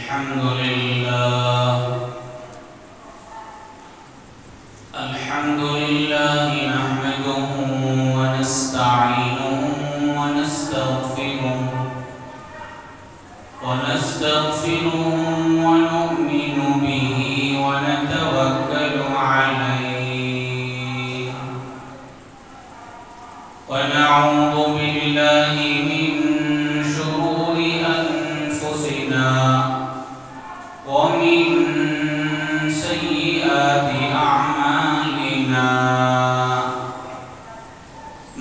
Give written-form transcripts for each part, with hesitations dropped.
अल्हम्दुलिल्लाह नहमदुहु व नस्तईनुहु व नस्तगफिरुहु व नु'मिनु बिही व नतवक्कलु अलैहि व नऊज़ु बिल्लाहि मिन शुरूरि अनफुसिना व मिन सय्यिआति अअमालिना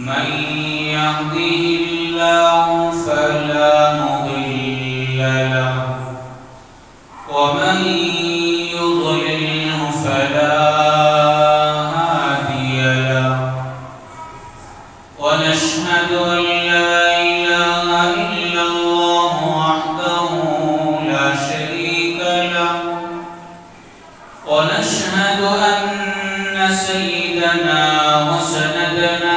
मन यहदिहिल्लाहु फला मुदिल्ल लहु व मन युद्लिल्हु फला हादिय लहु व नशहदु अन ला इलाहा इल्लल्लाहु वहदहु ला शरीक लहु व नशहदु अन्न सय्यिदना व सनदना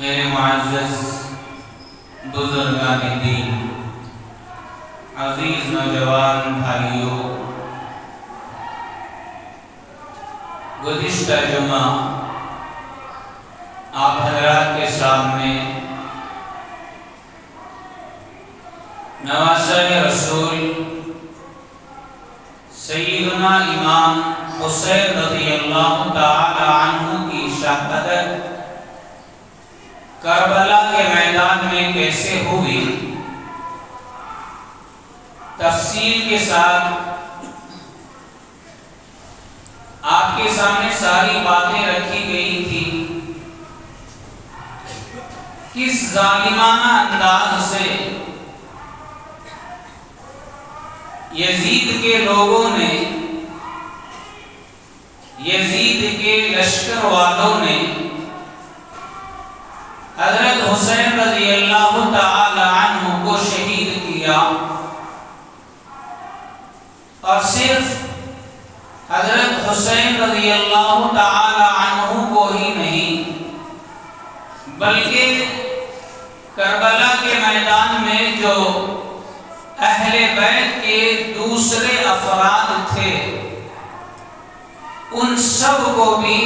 मेरे मुअज़्ज़ज़ बुजुर्गान दीन, अजीज नौजवान भाइयों, गुज़िश्ता जुमा आप हज़रात के सामने नवासे रसूल सय्यदना इमाम हुसैन रज़ियल्लाहु ताला अन्हु की शहादत करबला के मैदान में कैसे हुई, तफसील के साथ आपके सामने सारी बातें रखी गई थी। किस जालिमाना अंदाज से यजीद के लोगों ने, यजीद के लश्कर वालों ने हज़रत हुसैन रज़ियल्लाहु ताला अन्हु को शहीद किया और सिर्फ हज़रत हुसैन रज़ियल्लाहु ताला अन्हु को ही नहीं बल्कि करबला के मैदान में जो अहले बैत के दूसरे अफराद थे उन सब को भी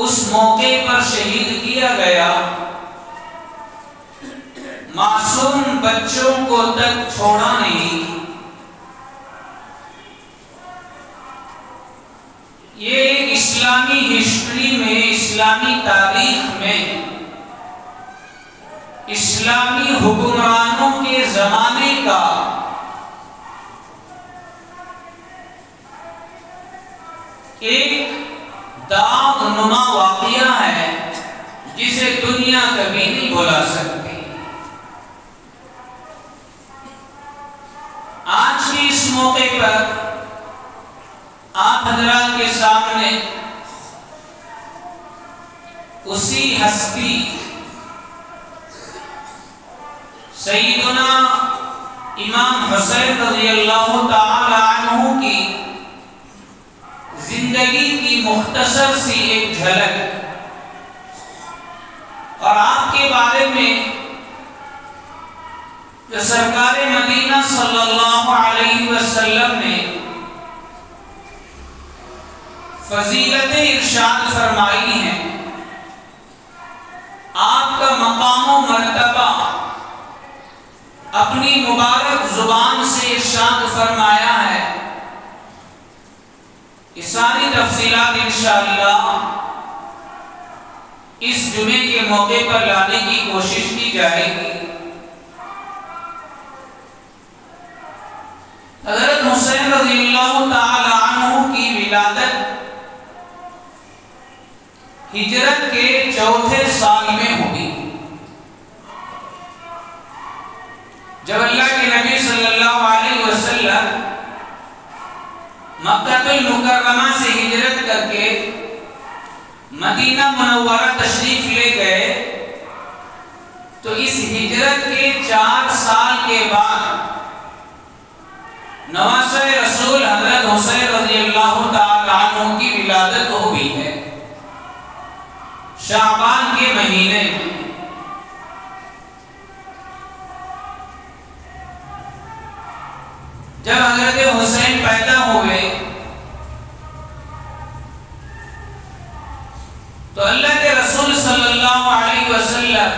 उस मौके पर शहीद किया गया। मासूम बच्चों को तक छोड़ा नहीं। ये इस्लामी हिस्ट्री में, इस्लामी तारीख में, इस्लामी हुक्मरानों के जमाने का मौके पर आप हजरात के सामने उसी हस्ती सैयदना इमाम हुसैन रज़ियल्लाहु ताला अन्हु की जिंदगी की मुख्तसर सी एक झलक और आपके बारे में जो सरकार मदीना सल्लल्लाहु अलैहि वसल्लम ने फजीलत इरशाद फरमाई है, आपका मकाम व मर्तबा अपनी मुबारक जुबान से इरशाद फरमाया है। ये सारी तफसीलात इंशाअल्लाह इस जुमे के मौके पर लाने की कोशिश की जाएगी। हज़रत हुसैन रज़ियल्लाहु ताला अन्हु की विलादत हिजरत के चौथे साल में हुई। जब अल्लाह के नबी सल्लल्लाहु अलैहि वसल्लम मक्कातुल मुकर्रमा से हिजरत करके मदीना मुनव्वरा तशरीफ ले गए, तो इस हिजरत के 4 साल के बाद नवासे रसूल हज़रत हुसैन रज़ियल्लाहु ताला अन्हु की विलादत हुई है शाबान के महीने में। जब हज़रत हुसैन पैदा हुए तो अल्लाह के रसूल सल्लल्लाहु अलैहि वसल्लम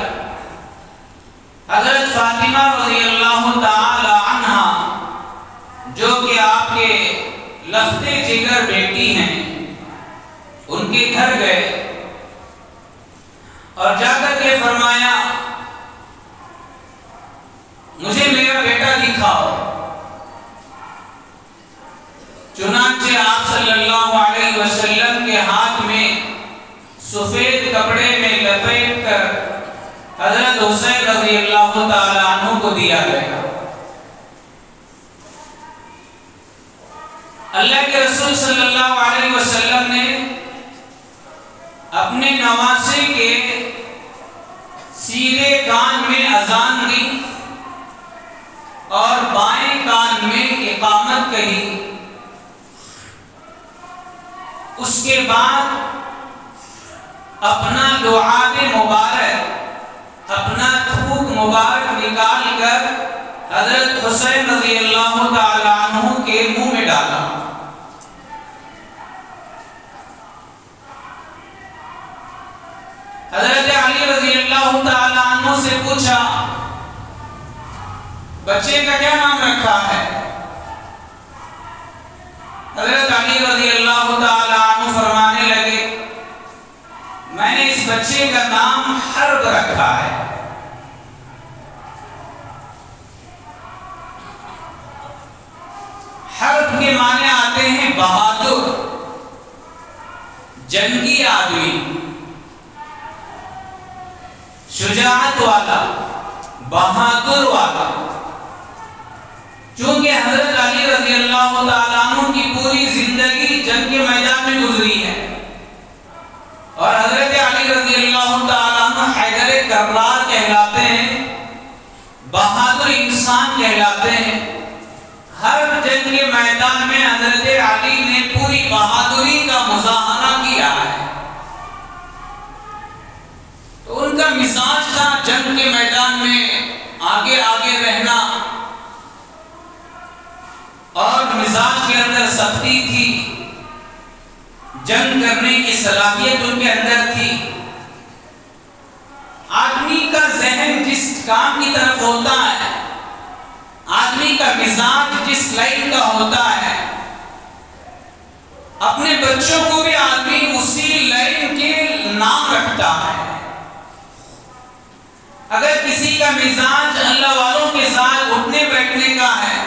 हज़रत फातिमा रज़ियल्लाहु ताला अन्हा, जो कि आपके लफ्ते जिगर बेटी हैं, उनके घर गए और जाकर के फरमाया, मुझे मेरा बेटा दिखाओ। चुनांचे आप सल्लल्लाहु अलैहि वसल्लम के हाथ में सफेद कपड़े में लपेट कर हजरत हुसैन रज़ियल्लाहु ताला अन्हु को दिया गया। अल्लाह के रसूल सल्लल्लाहु अलैहि वसल्लम ने अपने नवासे के सीधे कान में अजान दी और बाएं कान में इकामत कही। उसके बाद अपना लुआब मुबारक, अपना थूक मुबारक निकाल कर हजरत हुसैन रज़ियल्लाहु ताला अन्हु के मुंह में डाला। हजरत अली रज़ियल्लाहु ताला अन्हु से पूछा, बच्चे का क्या नाम रखा है? हजरत अली रज़ियल्लाहु ताला अन्हु फरमाने लगे, मैंने इस बच्चे का नाम हर्ब रखा है। हर्ब के माने आते हैं बहादुर, जंगी आदमी, शुजाअत वाला, बहादुर वाला। चूंकि हजरत अली रज़ियल्लाहु ताला अन्हु की पूरी जिंदगी जंग के मैदान में गुजरी है और हजरत अली रज़ियल्लाहु ताला अन्हु हैदर कर्रार कहलाते हैं, बहादुर इंसान कहलाते हैं। हर जंग के मैदान में हजरत अली ने पूरी बहादुरी का मुजाहरा किया है। तो उनका मिजाज था जंग के मैदान में आगे आगे रहना और मिजाज के अंदर सख्ती थी, जंग करने की सलाहियत उनके अंदर थी। आदमी का जहन जिस काम की तरफ होता है, आदमी का मिजाज जिस लाइन का होता है, अपने बच्चों को भी आदमी उसी लाइन के नाम रखता है। अगर किसी का मिजाज अल्लाह वालों के साथ उठने बैठने का है,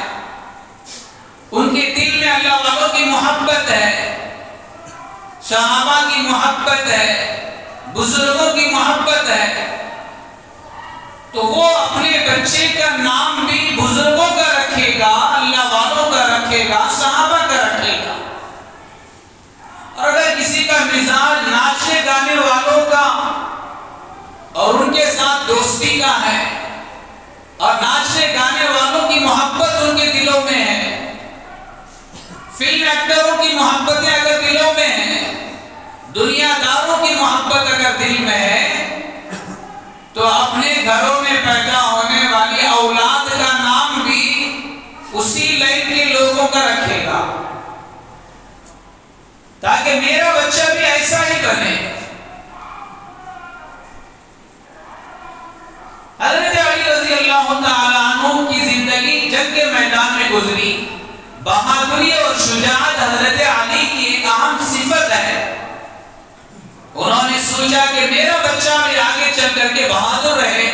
उनके दिल में अल्लाह वालों की मोहब्बत है, सहाबा की मोहब्बत है, बुजुर्गों की मोहब्बत है, तो वो अपने बच्चे का नाम भी बुजुर्गों का रखेगा, अल्लाह वालों का नाचने गाने वालों का और उनके साथ दोस्ती का है, और नाचने गाने वालों की मोहब्बत उनके दिलों में है, फिल्म एक्टरों की मोहब्बतें अगर दिलों में हैं, दुनियादारों की मोहब्बत अगर दिल में है, तो अपने घरों में पैदा होने वाली औलाद का नाम भी उसी लाइन के लोगों का रखेगा, ताकि मेरा बच्चा भी ऐसा ही बने। हज़रत अली रज़ी अल्लाह तआला अन्हु की जिंदगी जंग के मैदान में गुजरी। बहादुरी और शुजाअत हज़रत अली की एक अहम सिफत है। उन्होंने सोचा कि मेरा बच्चा भी आगे चल करके बहादुर रहे,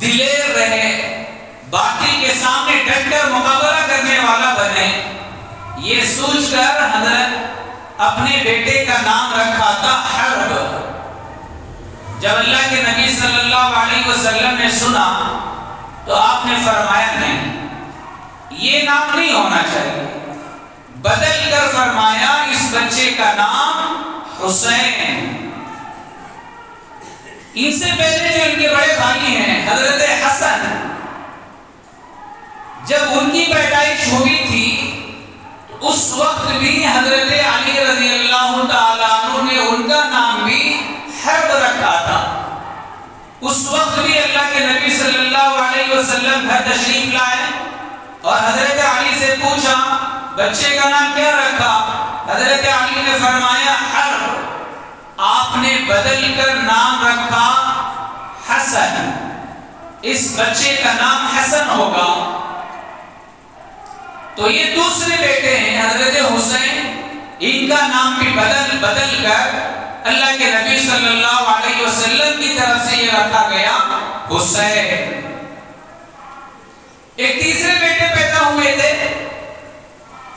दिलेर रहे, बातिल के सामने डटकर मुकाबला करने वाला बने। ये सोचकर हज़रत अपने बेटे का नाम रखा था हर्ब। जब अल्लाह के नबी सल्लल्लाहु अलैहि वसल्लम ने सुना तो आपने फरमाया नहीं, ये नाम नहीं होना चाहिए, बदल कर फरमाया इस बच्चे का नाम हुसैन। इनसे पहले जो इनके बड़े भाई हैं हजरत हसन, जब उनकी पैदाइश हुई थी उस वक्त भी हजरत अली रज़ी अल्लाह तआला अन्हु ने उनका नाम भी हर्ब रखा था। उस वक्त भी अल्लाह के नबी सल्लल्लाहु अलैहि वसल्लम घर तशरीफ लाए और हजरत अली से पूछा बच्चे का नाम क्या रखा? हजरत अली ने फरमाया हर्ब। आपने बदल कर नाम रखा हसन, इस बच्चे का नाम हसन होगा। तो ये दूसरे बेटे हैं हजरत हुसैन, इनका नाम भी बदल कर अल्लाह के नबी सल्लल्लाहु अलैहि वसल्लम की तरफ से ये रखा गया हुसैन। एक तीसरे बेटे पैदा हुए थे,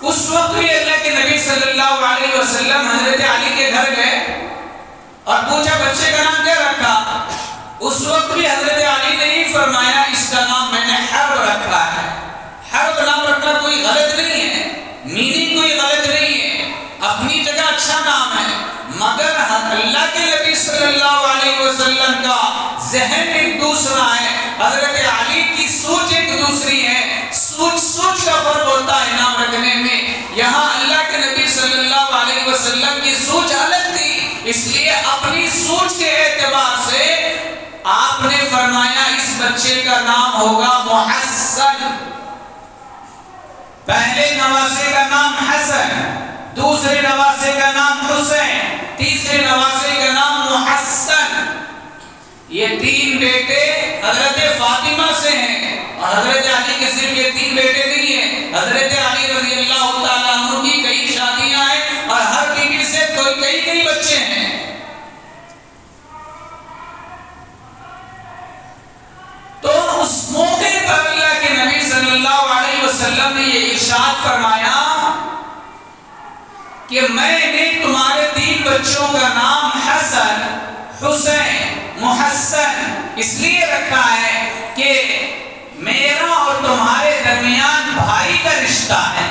उस वक्त भी अल्लाह के नबी सल्लल्लाहु अलैहि वसल्लम हजरत अली के घर गए और पूछा बच्चे का नाम क्या रखा? उस वक्त भी हजरत अली ने ही फरमाया इसका नाम मैंने हर्ब रखा है। हर्ब नाम रखना कोई गलत नहीं है, मीनिंग कोई गलत नहीं है, अपनी जगह अच्छा नाम है, मगर अल्लाह के नबी सल्लल्लाहु अलैहि वसल्लम का ज़हन एक दूसरा है, हजरत अली की सोच एक दूसरी है। सोच का फर्क होता है नाम रखने में। यहाँ अल्लाह के नबी सल्लल्लाहु अलैहि वसल्लम की सोच अलग थी, इसलिए अपनी सोच के एतबार से आपने फरमाया इस बच्चे का नाम होगा मुहस्सन। पहले नवासे का नाम हसन, दूसरे नवासे का नाम हुसैन, तीसरे नवासे का नाम मुहस्सन। ये तीन बेटे हजरत फातिमा से हैं और हजरत अली के सिर्फ ये तीन बेटे नहीं है, हजरत अली रज़ी अल्लाह तआला अन्हु की कई शादियां हैं और हर बीवी से कई बच्चे हैं। तो उस मौके पर अल्लाह के नबी सल्लल्लाहु अलैहि वसल्लम ने ये इरशाद फरमाया कि मैंने तुम्हारे तीन बच्चों का नाम हसन, हुसैन, मुहस्सन इसलिए रखा है कि मेरा और तुम्हारे दरमियान भाई का रिश्ता है।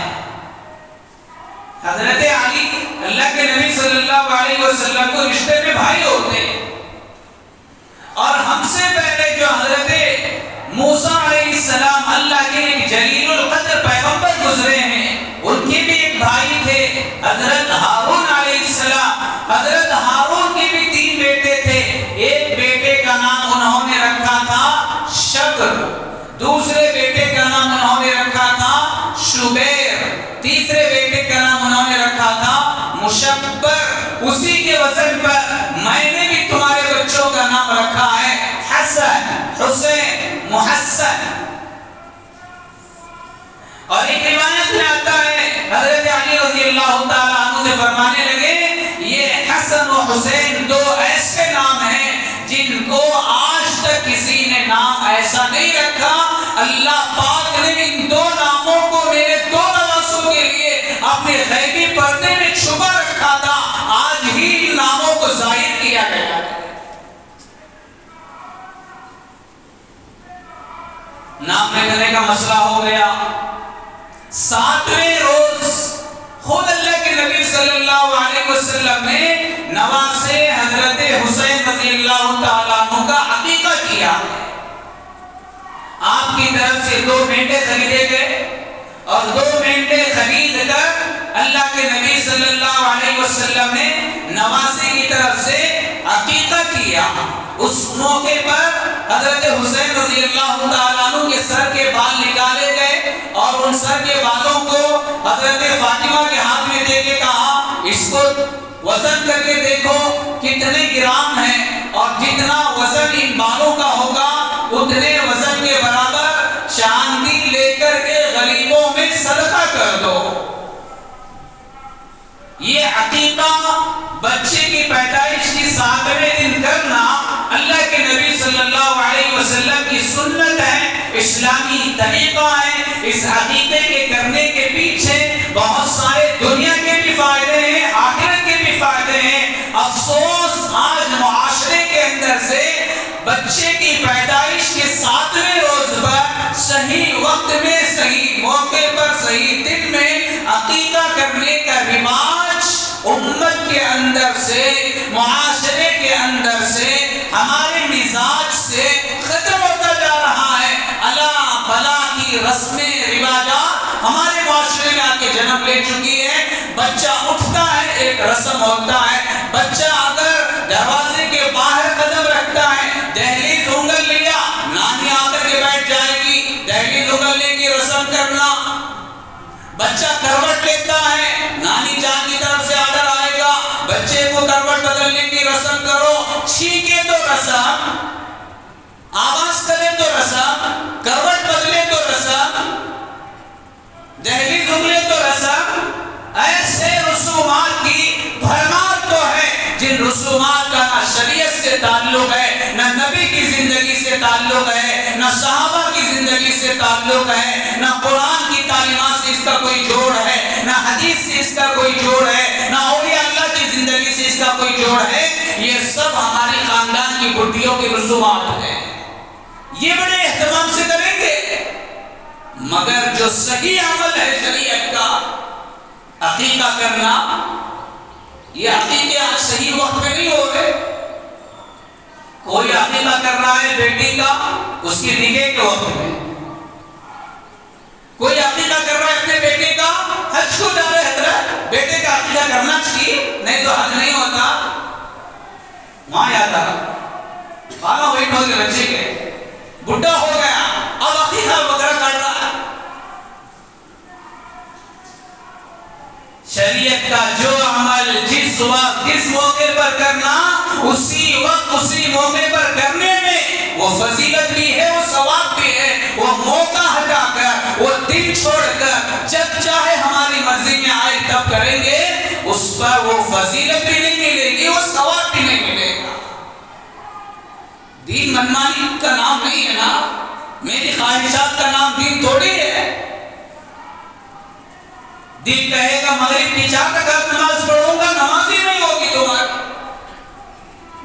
हजरत अली अल्लाह के नबी सल्लल्लाहु अलैहि वसल्लम को रिश्ते में भाई होते हैं और हमसे पहले जो हजरत मूसा अलैहिस्सलाम अल्लाह के एक जलीलुल कद्र पैगंबर गुजरे हैं, उनके भी एक भाई थे हजरत हारून अलैहिस्सलाम। हजरत हारून के भी तीन बेटे थे, एक बेटे का नाम उन्होंने रखा था शब्र, दूसरे बेटे का नाम उन्होंने रखा था शुबैर, तीसरे बेटे का नाम उन्होंने रखा था मुशब्बर। उसी के वजन पर मैंने भी तुम्हारे बच्चों का नाम रखा है हसन, हुसैन, मुहस्सन। और एक रिवायत में आता है हजरत अली रज़ी अल्लाह तआला अन्हु से फरमाने लगे ये हसन और हुसैन दो ऐसे नाम हैं जिनको आज तक किसी ने नाम ऐसा नहीं रखा। अल्लाह पाक ने इन दो नामों को मेरे दो नवासों के लिए अपने गैबी पर्दे में छुपा रखा था, आज ही इन नामों को जाहिर किया गया है। नाम रखने का मसला हो गया। 7वें रोज खुद अल्लाह के नबी सल्लल्लाहु अलैहि वसल्लम ने नवासे हजरत हुसैन रज़ियल्लाहु ताला अन्हु का अकीका किया। आपकी तरफ से 2 मेंढे खरीदे गए और 2 मेंढे खरीद कर अल्लाह के नबी सल्लल्लाहु अलैहि वसल्लम ने नवासे की तरफ से अकीका किया। उस मौके पर हजरत हुसैन रज़ियल्लाहु ताला अन्हु के सर के बाल निकाले गए और उन सर के बालों को हजरत फातिमा के हाथ में देके कहा, इसको वजन करके देखो कितने ग्राम है और जितना वजन इन बालों का होगा उतने वजन के बराबर चांदी लेकर के गरीबों में सदका कर दो। ये अकीका बच्चे की पैदाइश की 7वें दिन करना अल्लाह के नबी सल्लल्लाहु अलैहि वसल्लम की सुन्नत है, इस्लामी तरीका है। इस अकीके के करने के पीछे बहुत सारे दुनिया के भी फायदे हैं, आखिरत के भी फायदे हैं। अफसोस आज मुआशरे के अंदर से बच्चे की पैदाइश के 7वें रोज पर सही वक्त में, सही मौके पर, सही दिन में अकीका करने का रिवाज उम्मत के अंदर से, मुआशरे के अंदर से, हमारे मिजाज से खत्म होता जा रहा है। अला भला की रस्में रिवाजात हमारे मुआशरे में आके जन्म ले चुकी है। बच्चा उठता है, एक रस्म होता है। बच्चा अगर दरवाजे के बाहर कदम रखता है, दहलीज उंगल लिया, नानी आकर के बैठ जाएगी, दहलीज उंगलने की रस्म करना। बच्चा करवट लेता है, नानी जान की तरफ से आर्डर आएगा, बच्चे को करवट बदलने की रस्म करो। छींके तो रस्म, आवाज करे तो रस्म, करवट बदले तो रस्म, दहलीज उंगले तो रस्म। ऐसे रसूमात की भरमार तो है जिन रसूमात का ना शरीयत से ताल्लुक है, ना नबी की जिंदगी से ताल्लुक है, ना सहाबा की जिंदगी से ताल्लुक है, ना कुरान की तालीमात से इसका कोई जोड़ है, ना हदीस से इसका कोई जोड़ है, ना औलिया अल्लाह की जिंदगी से इसका कोई जोड़ है। ये सब हमारे खानदान की बुढ़ियों की रसूमात है। ये बड़े एहतमाम से करेंगे, मगर जो सही अमल है शरीयत का, अकीका करना, ये अकीके आज सही वक्त में नहीं हो रहे। कोई अकीका कर रहा है बेटी का उसकी निकाह के वक्त में, कोई अकीका कर रहा है अपने बेटे का, हज को जा रहे हैं, बेटे का अकीका करना चाहिए, नहीं तो हज नहीं होता। वहां याद आ बाबा वेट हो गए, बच्चे के बुढ़ा हो गया, अब अकीका वगैरह कर रहा है। शरीयत का जो अमल जिस वक्त जिस मौके पर करना, उसी वक्त उसी मौके पर करने में वो फजीलत भी है, वो सवाब भी है। वो मौका हटाकर, वो दिन छोड़कर जब चाहे हमारी मर्जी में आए तब करेंगे, उस पर वो फजीलत भी नहीं मिलेगी, वो सवाब भी नहीं मिलेगा। दीन मनमानी का नाम नहीं है ना, मेरी ख्वाहिशात का नाम दीन थोड़ी है। दिल कहेगा मगरिब की 4 रकात नमाज पढ़ूंगा, नमाज ही नहीं होगी तुम्हारी।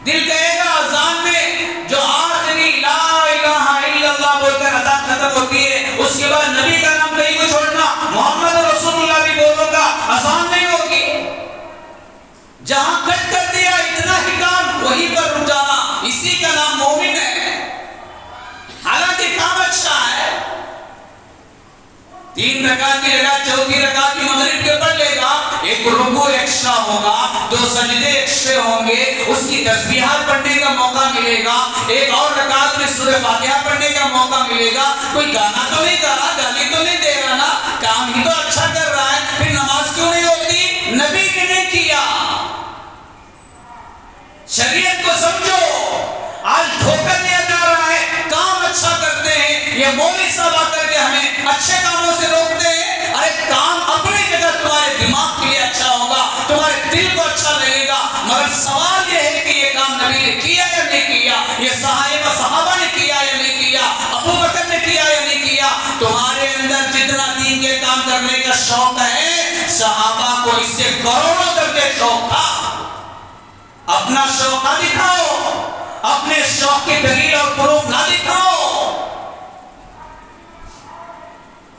दिल कहेगा अज़ान में जो आखिरी ला इलाहा इल्लल्लाह बोलकर अज़ान खत्म होती है, उसके बाद नबी का नाम नहीं को छोड़ना, मोहम्मद रसूलुल्लाह भी बोलूंगा, अज़ान नहीं होगी। जहां कट कर दिया इतना ही काम, वहीं पर रुक जाना, इसी का नाम मोमिन है। हालांकि काम अच्छा है, 3 रकात की जगह 4थी रकात की मगरिब के पढ़ लेगा, एक रुकू एक्स्ट्रा होगा, 2 सजदे एक्स्ट्रा होंगे, उसकी तस्बीहात पढ़ने का मौका मिलेगा, एक और रकात में सूरह फातिहा पढ़ने का मौका मिलेगा। कोई गाना तो नहीं गा रहा, गाली तो नहीं दे रहा ना, काम ही तो अच्छा कर रहा है, फिर नमाज क्यों नहीं होती? नबी ने नहीं किया। शरीयत को समझो, आज धोखा दिया जा रहा है, काम अच्छा करते हैं, ये मौलवी साहब आकर के हमें अच्छे कामों से रोकते हैं। अरे काम अपनी जगह तुम्हारे दिमाग के लिए अच्छा होगा, तुम्हारे दिल को अच्छा लगेगा, मगर सवाल ये है कि ये काम नबी ने किया या नहीं किया, ये सहाबा ने किया या नहीं किया, अबू बकर ने किया या नहीं किया। तुम्हारे अंदर जितना दीन के काम करने का शौक है, सहाबा को इससे करोड़ों करके शौक था। अपना शौक ना दिखाओ, अपने शौक की दलील और प्रूफ ना दिखाओ।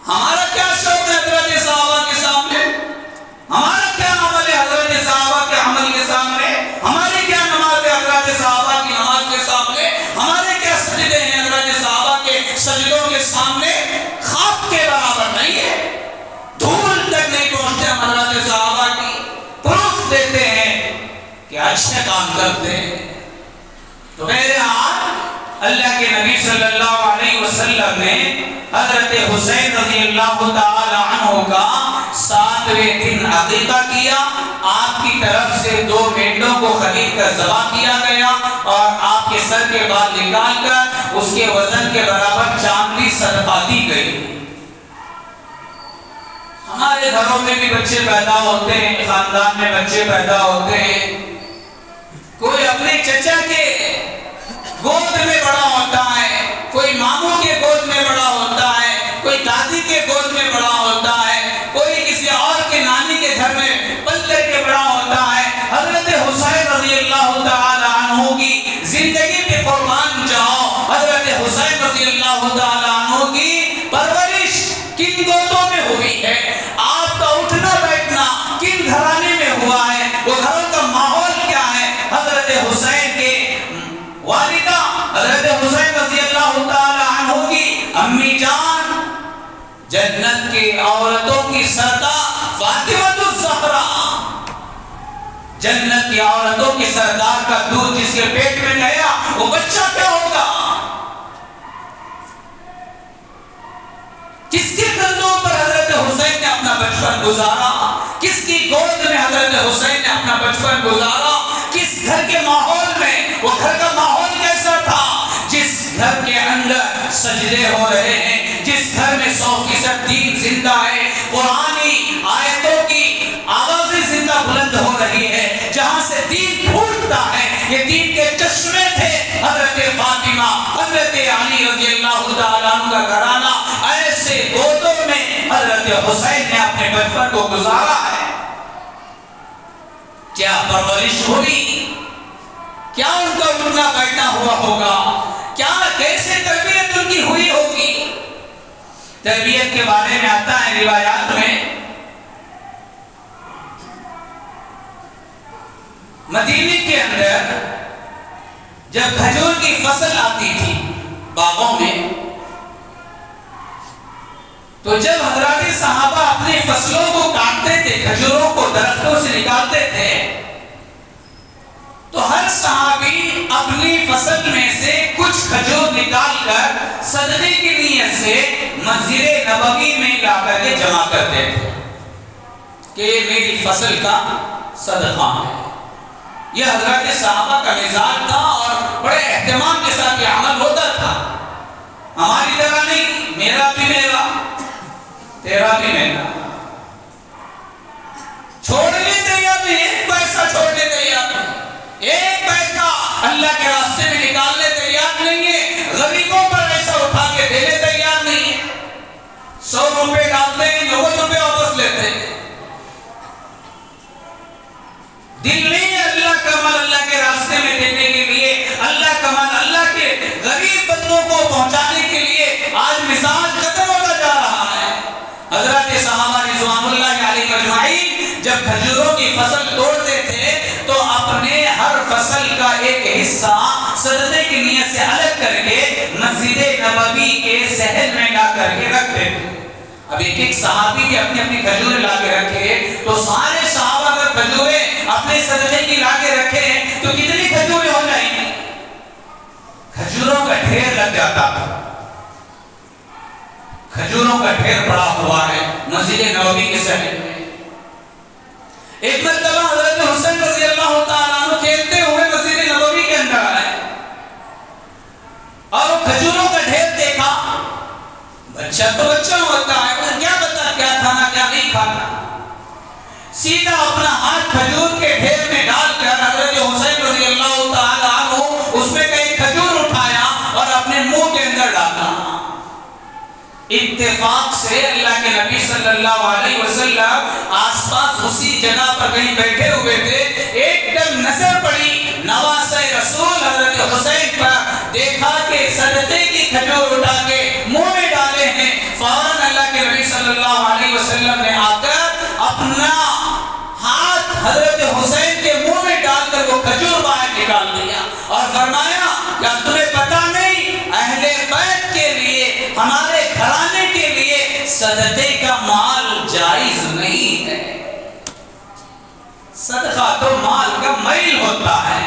हमारा क्या शौक है हज़रत सहाबा के सामने? हमारा अच्छे काम करते हैं। तो मेरे अल्लाह के नबी सल्लल्लाहु अलैहि वसल्लम ने हजरत हुसैन रज़ियल्लाहु ताला अन्हु का 7वें दिन अक़ीक़ा किया। आपकी तरफ से 2 मेंढों को खरीद कर ज़बह किया गया और आपके सर के बाल निकाल कर उसके वजन के बराबर चांदी सदका दी गई। हमारे घरों में भी बच्चे पैदा होते हैं, खानदान में बच्चे पैदा होते हैं। कोई अपने चचा के गोद में बड़ा होता है, कोई मामू के गोद में बड़ा होता है, कोई दादी के गोद में बड़ा होता है, कोई किसी और के नानी के घर में पल करके बड़ा होता है। हजरत हुसैन रज़ियल्लाहु ताला अन्हु की जिंदगी पे कुर्बान जाओ। हजरत हुसैन रज़ियल्लाहु ताला अन्हु की परवरिश किन गोदों में हुई है, आपका उठना बैठना किन घराने में हुआ है, वो घरों का माहौल क्या है। हजरत हुसैन के वालिदा हजरत हुसैन रज़ियल्लाहु ताला अन्हु की अम्मी जान जन्नत की औरतों की सरदार फातिमातुज़ ज़हरा, जन्नत की औरतों की सरदार का दूध जिसके पेट में गया वो बच्चा क्या होगा। किसके कंधों पर हजरत हुसैन ने अपना बचपन गुजारा, किसकी गोद में हजरत हुसैन ने अपना बचपन गुजारा, किस घर के माहौल में, वो घर का माहौल कैसा था। जिस घर के अंदर सजदे हो रहे हैं, जिस घर में 100% दीन जिंदा है, कुरानी आयतों की आवाजें जिंदा बुलंद हो रही है, जहां से दीन फूटता है। ये दीन के चश्मे थे हजरत फातिमा, हजरत अली रज़ियल्लाहु ताला अन्हु का घराना। ऐसे गोदों में हजरत हुसैन ने अपने बचपन को गुजारा है। क्या परवरिश हुई, क्या उनका उठना बैठना हुआ होगा, क्या कैसे तरबियत उनकी हुई होगी। तरबियत के बारे में आता है रिवायात में, मदीने के अंदर जब खजूर की फसल आती थी बागों में, तो जब हजरात सहाबा अपनी फसलों को काटते थे, खजूरों को दरख्तों से निकालते थे, तो हर सहाबी अपनी फसल में से कुछ खजूर निकालकर सदके की नीयत से मस्जिद नबवी में लाकर के जमा करते थे कि ये मेरी फसल का सदका है। यह हजरत सहाबा का मिजाज था और बड़े एहतमाम के साथ ये अमल होता था। हमारी तरह नहीं, मेरा भी मेरा, तेरा भी मेरा, छोड़ने तैयार नहीं, एक पैसा छोड़ने तैयार नहीं, एक पैसा अल्लाह के रास्ते में निकालने तैयार नहीं है, गरीबों पर ऐसा उठा के देने तैयार नहीं है। 100 रुपए डालते हैं, 90 रुपए वापस लेते हैं। दिल नहीं है अल्लाह का माल अल्लाह के रास्ते में देने के लिए, अल्लाह का माल अल्लाह के गरीब बंदों को पहुंचाने के लिए। आज मिजाज खत्म होता जा रहा है। हजरत सहाबा रिज़वानुल्लाह अलैहिम अजमाइन जब खजूरों की फसल तोड़ते थे तो अपने हर फसल का एक हिस्सा सदके की नियत से अलग करके मस्जिद नबवी के सहन में ला करके रखते थे। अब एक एक सहाबी भी अपनी अपनी खजूरें ला के रखे, तो सारे सहाबा अगर खजूरें अपने सदके की ला के रखे तो कितनी खजूरें हो जाएंगी। खजूरों का ढेर लग जाता था, खजूरों का ढेर पड़ा हुआ है मस्जिद नबवी के सहन में। एक मरतबा हजरत हुसैन रज़ियल्लाहु ताला अन्हु खेलते हुए मस्जिद नबवी के अंदर आए और वो खजूरों का ढेर देखा। बच्चा तो बच्चा होता है, उन्हें क्या पता क्या खाना क्या नहीं खाना। सीधा अपना हाथ खजूर के ढेर में डालकर हजरत हुसैन रज़ियल्लाहु ताला अन्हु उसमें कई खजूर उठाया और अपने मुंह के अंदर डाला। इत्तेफाक से अल्लाह के नबी सल्लल्लाहु अलैहि वसल्लम आसपास उसी जगह पर कहीं बैठे हुए थे, एकदम नजर पड़ी नवासे रसूल हजरत हुसैन पर। देखा कि सदके की खजूर उठा के मुंह में डाले हैं। फौरन अल्लाह के नबी सल्लल्लाहु अलैहि वसल्लम ने आकर अपना हाथ हजरत हुसैन के मुंह में डालकर वो खजूर बाहर निकाल दिया और फरमाया, क्या तुम्हें पता नहीं अहले बैत के लिए, हमारे घराने के लिए सदके का माल जायज नहीं है। सदका तो माल का मैल होता है।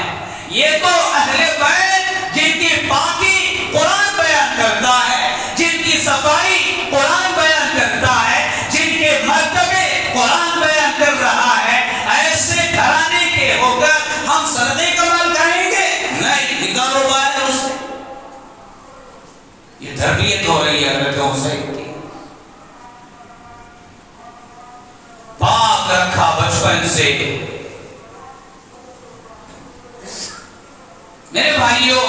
ये तो अहले बैत जिनकी पाकी कुरान बयान करता है, जिनकी सफाई कुरान बयान करता है, जिनके मर्तबे कुरान बयान कर रहा है, ऐसे घराने के होकर हम सदके का माल खाएंगे? नहीं, निकालो बाहर उससे। ये तरबियत हो रही है हज़रत हुसैन की। पाक रखा बचपन से। मेरे भाइयों,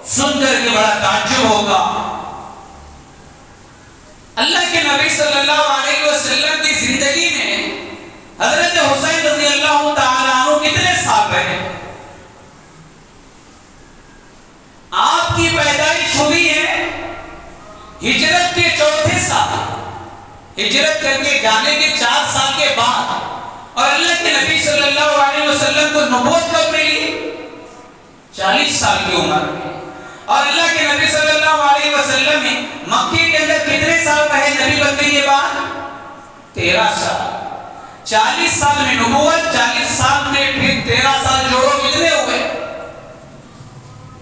सुनकर के बड़ा ताज्जुब होगा, अल्लाह के नबी सल्लल्लाहु अलैहि वसल्लम की जिंदगी में हजरत हुसैन रज़ियल्लाहु ताला अन्हु कितने साल रहे? आपकी पैदाइश हुई है हिजरत के चौथे साल, हिजरत करके जाने के 4 साल के बाद, और अल्लाह के नबी सल्लल्लाहु अलैहि वसल्लम को नबूवत कब मिली? 40 साल की उम्र में। और अल्लाह के नबी सल्लल्लाहु अलैहि वसल्लम ने मक्के के अंदर कितने साल रहे नबी बनने के बाद? 13 साल। 40 साल में नबूवत, 40 साल में फिर 13 साल जोड़ो, कितने हुए?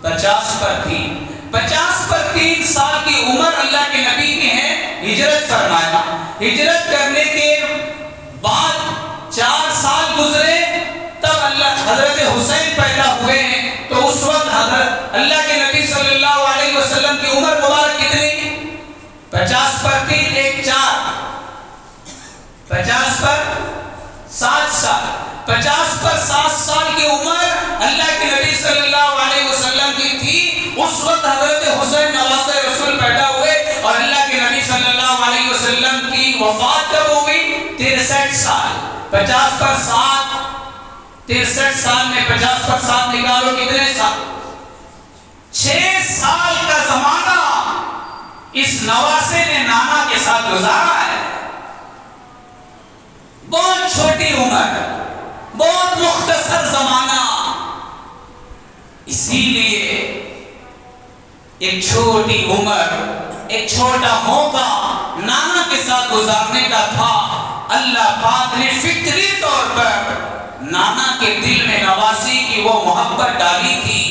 50 पर 3। 50 पर 3 साल की उम्र अल्लाह के नबी की है, हिजरत फरमाया। हिजरत करने के बाद 4 साल गुजरे, तब अल्लाह हजरत हुसैन पैदा हुए हैं। तो उस वक्त अल्लाह के नबी सल्लल्लाहु अलैहि वसल्लम की उम्र मुबारक कितनी? 50 पर 3 1 4, 50 पर 7 साल। 50 पर 7 साल की उम्र अल्लाह के नबी सल्लल्लाहु अलैहि वसल्लम की थी। उस वक्त हजरत हुसैन नवासे रसूल पैदा हुए, और अल्लाह के नबी सल्लल्लाहु अलैहि वसल्लम की वफात कब हुई? 63 साल। 50 पर 7, 63 साल में 50 पर 7 निकालो, कितने साल? 6 साल का जमाना इस नवासे ने नाना के साथ गुजारा है। बहुत छोटी उम्र, बहुत मुख्तसर जमाना। इसीलिए एक छोटी उम्र, एक छोटा मौका नाना के साथ गुजारने का था। अल्लाह पाक ने फितरी तौर पर नाना के दिल में नवासी की वो मोहब्बत डाली थी।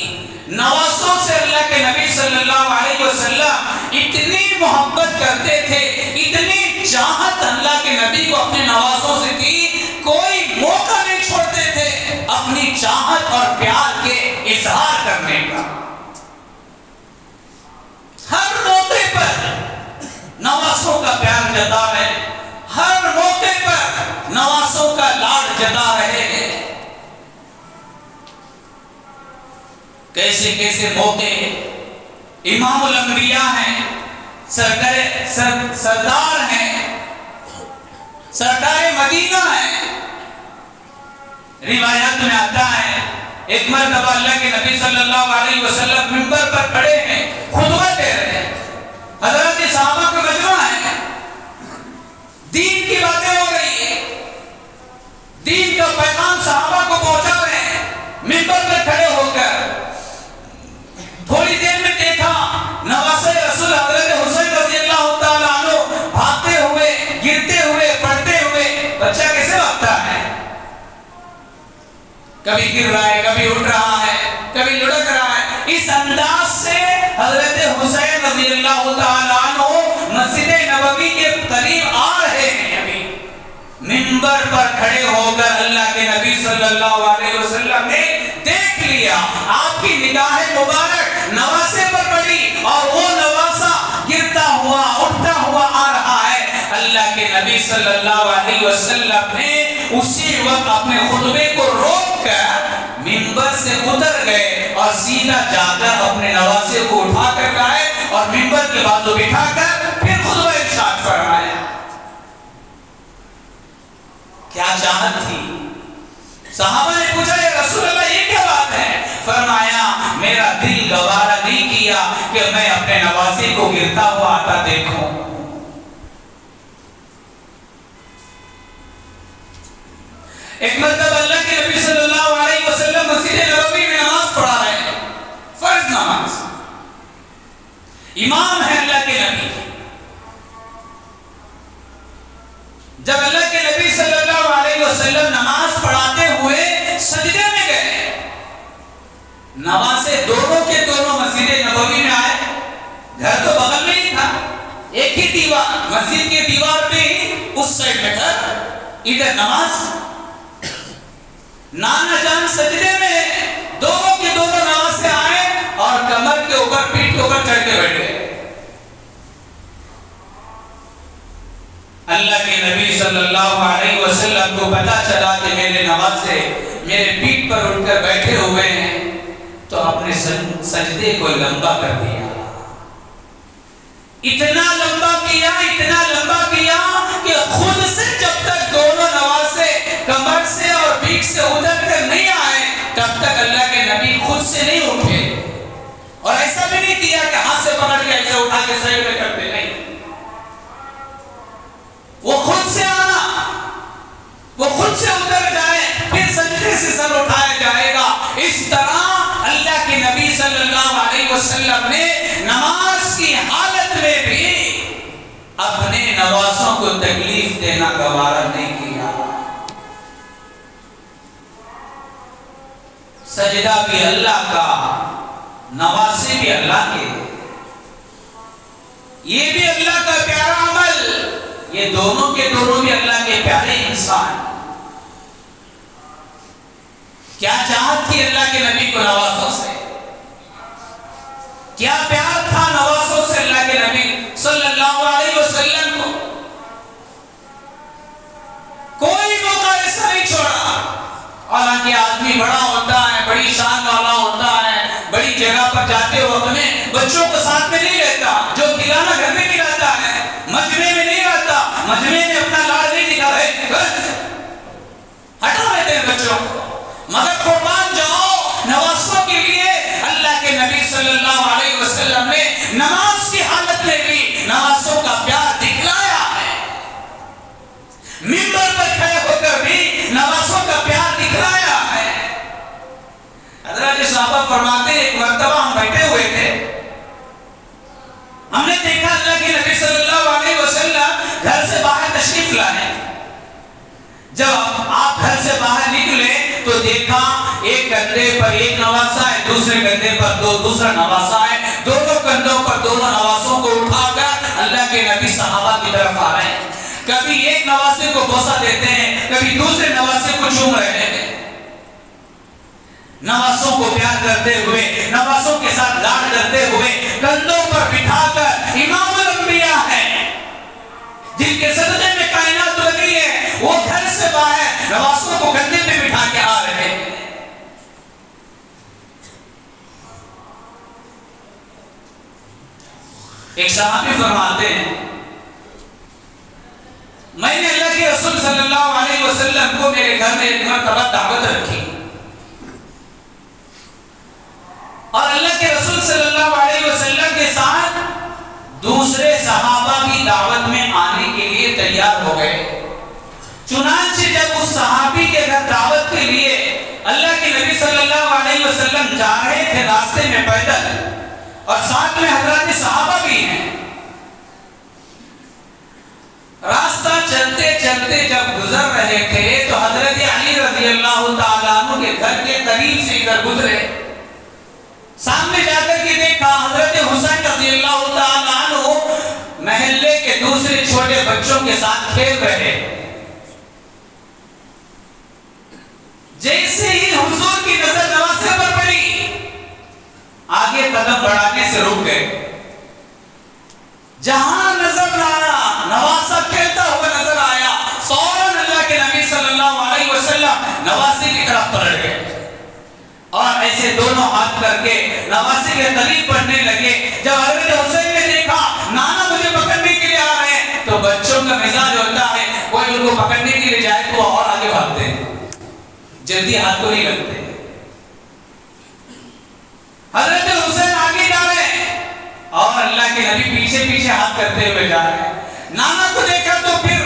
नवासों से अल्लाह के नबी सल्लल्लाहु अलैहि वसल्लम इतनी मोहब्बत करते थे, इतनी चाहत अल्लाह के नबी को अपने नवासों से थी, कोई मौका नहीं छोड़ते थे अपनी चाहत और प्यार के इजहार करने का। हर मौके पर नवासों का प्यार जता रहे, हर मौके पर नवासों का लाड जता रहे हैं। कैसे कैसे मौके, इमामुल अंबिया हैं, सरदार हैं, सरदार मदीना है। रिवायात में आता है एक मरतबा अल्लाह के नबी सल्लल्लाहु अलैहि वसल्लम मिंबर पर खड़े हैं, खुतबा दे रहे हैं, हज़रत सहाबा का मजमा है, दीन की बातें हो रही है, दीन का पैगाम सहाबा को पहुंचा रहे हैं। मिंबर पर खड़े होकर थोड़ी देर में देखा नवासे रसूल हज़रत हुसैन रज़ियल्लाहु ताला अन्हु भागते हुए, गिरते हुए, पड़ते हुए। बच्चा कैसे भागता है? कभी गिर रहा है, कभी उठ रहा है, कभी लुढ़क रहा है। इस अंदाज से हज़रत हुसैन रज़ियल्लाहु ताला अन्हु मस्जिद नबवी के करीब आ रहे हैं। अभी मिंबर पर खड़े होकर अल्लाह के नबी सल्लल्लाहु अलैहि वसल्लम ने देख लिया, आपकी निगाहें मुबारक नवासे पर पड़ी, और वो नवासा गिरता हुआ, उठता हुआ आ रहा है। अल्लाह के नबी सल्लल्लाहु अलैहि वसल्लम ने उसी वक्त अपने खुतबे को रोककर मिंबर से उतर गए और सीधा जाकर अपने नवासे को उठा कर लाए और मिंबर के बाजू बिठाकर फिर खुतबा इरशाद फरमाया। क्या चाहत थी? सहाबा ने पूछा, या रसूल अल्लाह ये क्या बात है? फरमाया, मेरा दिल गवारा नहीं किया कि मैं अपने नवासे को गिरता हुआ आता देखूं। एक मरतबा अल्लाह के नबी सल्लल्लाहु अलैहि वसल्लम मस्जिद नबवी में नमाज पढ़ा रहे हैं, फर्ज नमाज, इमाम है अल्लाह के नबी। जब अल्लाह के नबी सल्लल्लाहु अलैहि वसल्लम नमाज पढ़ाते नवासे दोनों के दोनों मस्जिद नबवी में आए। घर तो बगल में ही था, एक ही दीवार, मस्जिद के दीवार पे ही उस साइड में घर, इधर नमाज। नाना जान सजदे में दोनों के दोनों नमाज से आए और कमर के ऊपर, पीठ के ऊपर चढ़ के बैठ गए। अल्लाह के नबी सल्लल्लाहु अलैहि वसल्लम को पता चला कि मेरे नवासे मेरे पीठ पर उठकर बैठे हुए हैं, तो अपने सजदे को लंबा कर दिया। इतना लंबा किया कि खुद से जब तक दोनों नवासे कमर से और पीठ से उतर कर नहीं आए, तब तक अल्लाह के नबी खुद से नहीं उठे। और ऐसा भी नहीं किया कि हाथ से पकड़ के ऐसे उठा के साइड में करते, नहीं। वो खुद से आना, वो खुद से उतर जाए, फिर सजदे से सर उठाया जाएगा। इस तरह अल्लाह के नबी सल्लल्लाहु अलैहि वसल्लम ने नमाज की हालत में भी अपने नवासों को तकलीफ देना गवारा नहीं किया। सजदा भी अल्लाह का, नवासे भी अल्लाह के, ये भी अल्लाह का प्यारा अमल, ये दोनों के दोनों भी अल्लाह के प्यारे इंसान। क्या चाहत थी अल्लाह के नबी को नवासों से, क्या प्यार था नवासों से अल्लाह के नबी सल्लल्लाहु अलैहि वसल्लम को। कोई मौका ऐसा नहीं छोड़ा। हालांकि आदमी बड़ा होता है, बड़ी शान वाला होता है, बड़ी जगह पर जाते वक्त में बच्चों को साथ में नहीं लेता, जो खिलाना घर में खिलाता है, मजमे में नहीं रहता, मजमे में अपना लाड़ नहीं दिखा रहे, हटा लेते हैं बच्चों को। मगर कुर्बान जाओ नवासों के लिए। अल्लाह के नबी सल्लल्लाहु अलैहि वसल्लम ने नमाज की हालत में भी नवासों का प्यार दिखलाया है। मिंबर पर खड़े होकर भी नवासों का प्यार दिखलाया है। हज़रत सहाबा फरमाते हैं, एक मर्तबा हम बैठे हुए थे, हमने देखा अल्लाह के नबी सल्लल्लाहु अलैहि वसल्लम घर से बाहर तशरीफ लाए। जब आप घर से बाहर निकले तो देखा एक कंधे पर एक नवासा है, दूसरे कंधे पर दूसरा नवासा है, दोनों कंधों पर दोनों नवासों को उठाकर अल्लाह के नबी सहाबा की तरफ आ रहे हैं। कभी एक नवासे को बोसा देते हैं, कभी दूसरे नवासे को चूम रहे हैं। नवासों को प्यार करते हुए, नवासों के साथ लाड करते हुए, कंधों पर बिठाकर इमामुल अंबिया है, जिनके सजदे में कायनात लगी है, वो घर से बाहर नवासों को कंधे पे बिठा के आ रहे हैं। एक सहाबी फरमाते हैं, मैंने अल्लाह के रसूल सल्लल्लाहु अलैहि वसल्लम को मेरे घर में एक मर्तबा दावत रखी और अल्लाह के रसूल सल्लल्लाहु अलैहि वसल्लम के साथ दूसरे सहाबा भी दावत में आने के लिए तैयार हो गए। चुनांचे जब उस सहाबी के घर दावत के लिए अल्लाह के नबी सल्लल्लाहु अलैहि वसल्लम जा रहे थे रास्ते में पैदल, और साथ में हज़रत सहाबा भी हैं। रास्ता चलते चलते जब गुजर रहे थे तो हज़रत अली रज़ी अल्लाह तआला अन्हु के घर के करीब से इधर गुजरे। सामने जाकर के देखा हज़रत हुसैन रज़ी अल्लाह तआला अन्हु महल्ले के दूसरे छोटे बच्चों के साथ खेल रहे। जैसे ही हुजूर की नजर नवासे पर पड़ी, आगे कदम बढ़ाने से रुक गए। जहां नजर आया नवासा खेलता हुआ नजर आया, फौरन अल्लाह के नबी सल्लल्लाहु अलैहि वसल्लम नवासे की तरफ पलट गए और ऐसे दोनों हाथ करके नवासे के करीब बढ़ने लगे। जब हज़रत हुसैन ने देखा नाना मुझे पकड़ने के लिए आ रहे हैं, तो बच्चों का मिजाज होता है, कोई उनको पकड़ने के लिए जाए तो और आगे भागते हैं, जल्दी हाथ को नहीं लगते। हज़रत हुसैन आगे जा रहे हैं और अल्लाह के नबी पीछे पीछे हाथ करते हुए जा रहे हैं। नाना को देखा तो फिर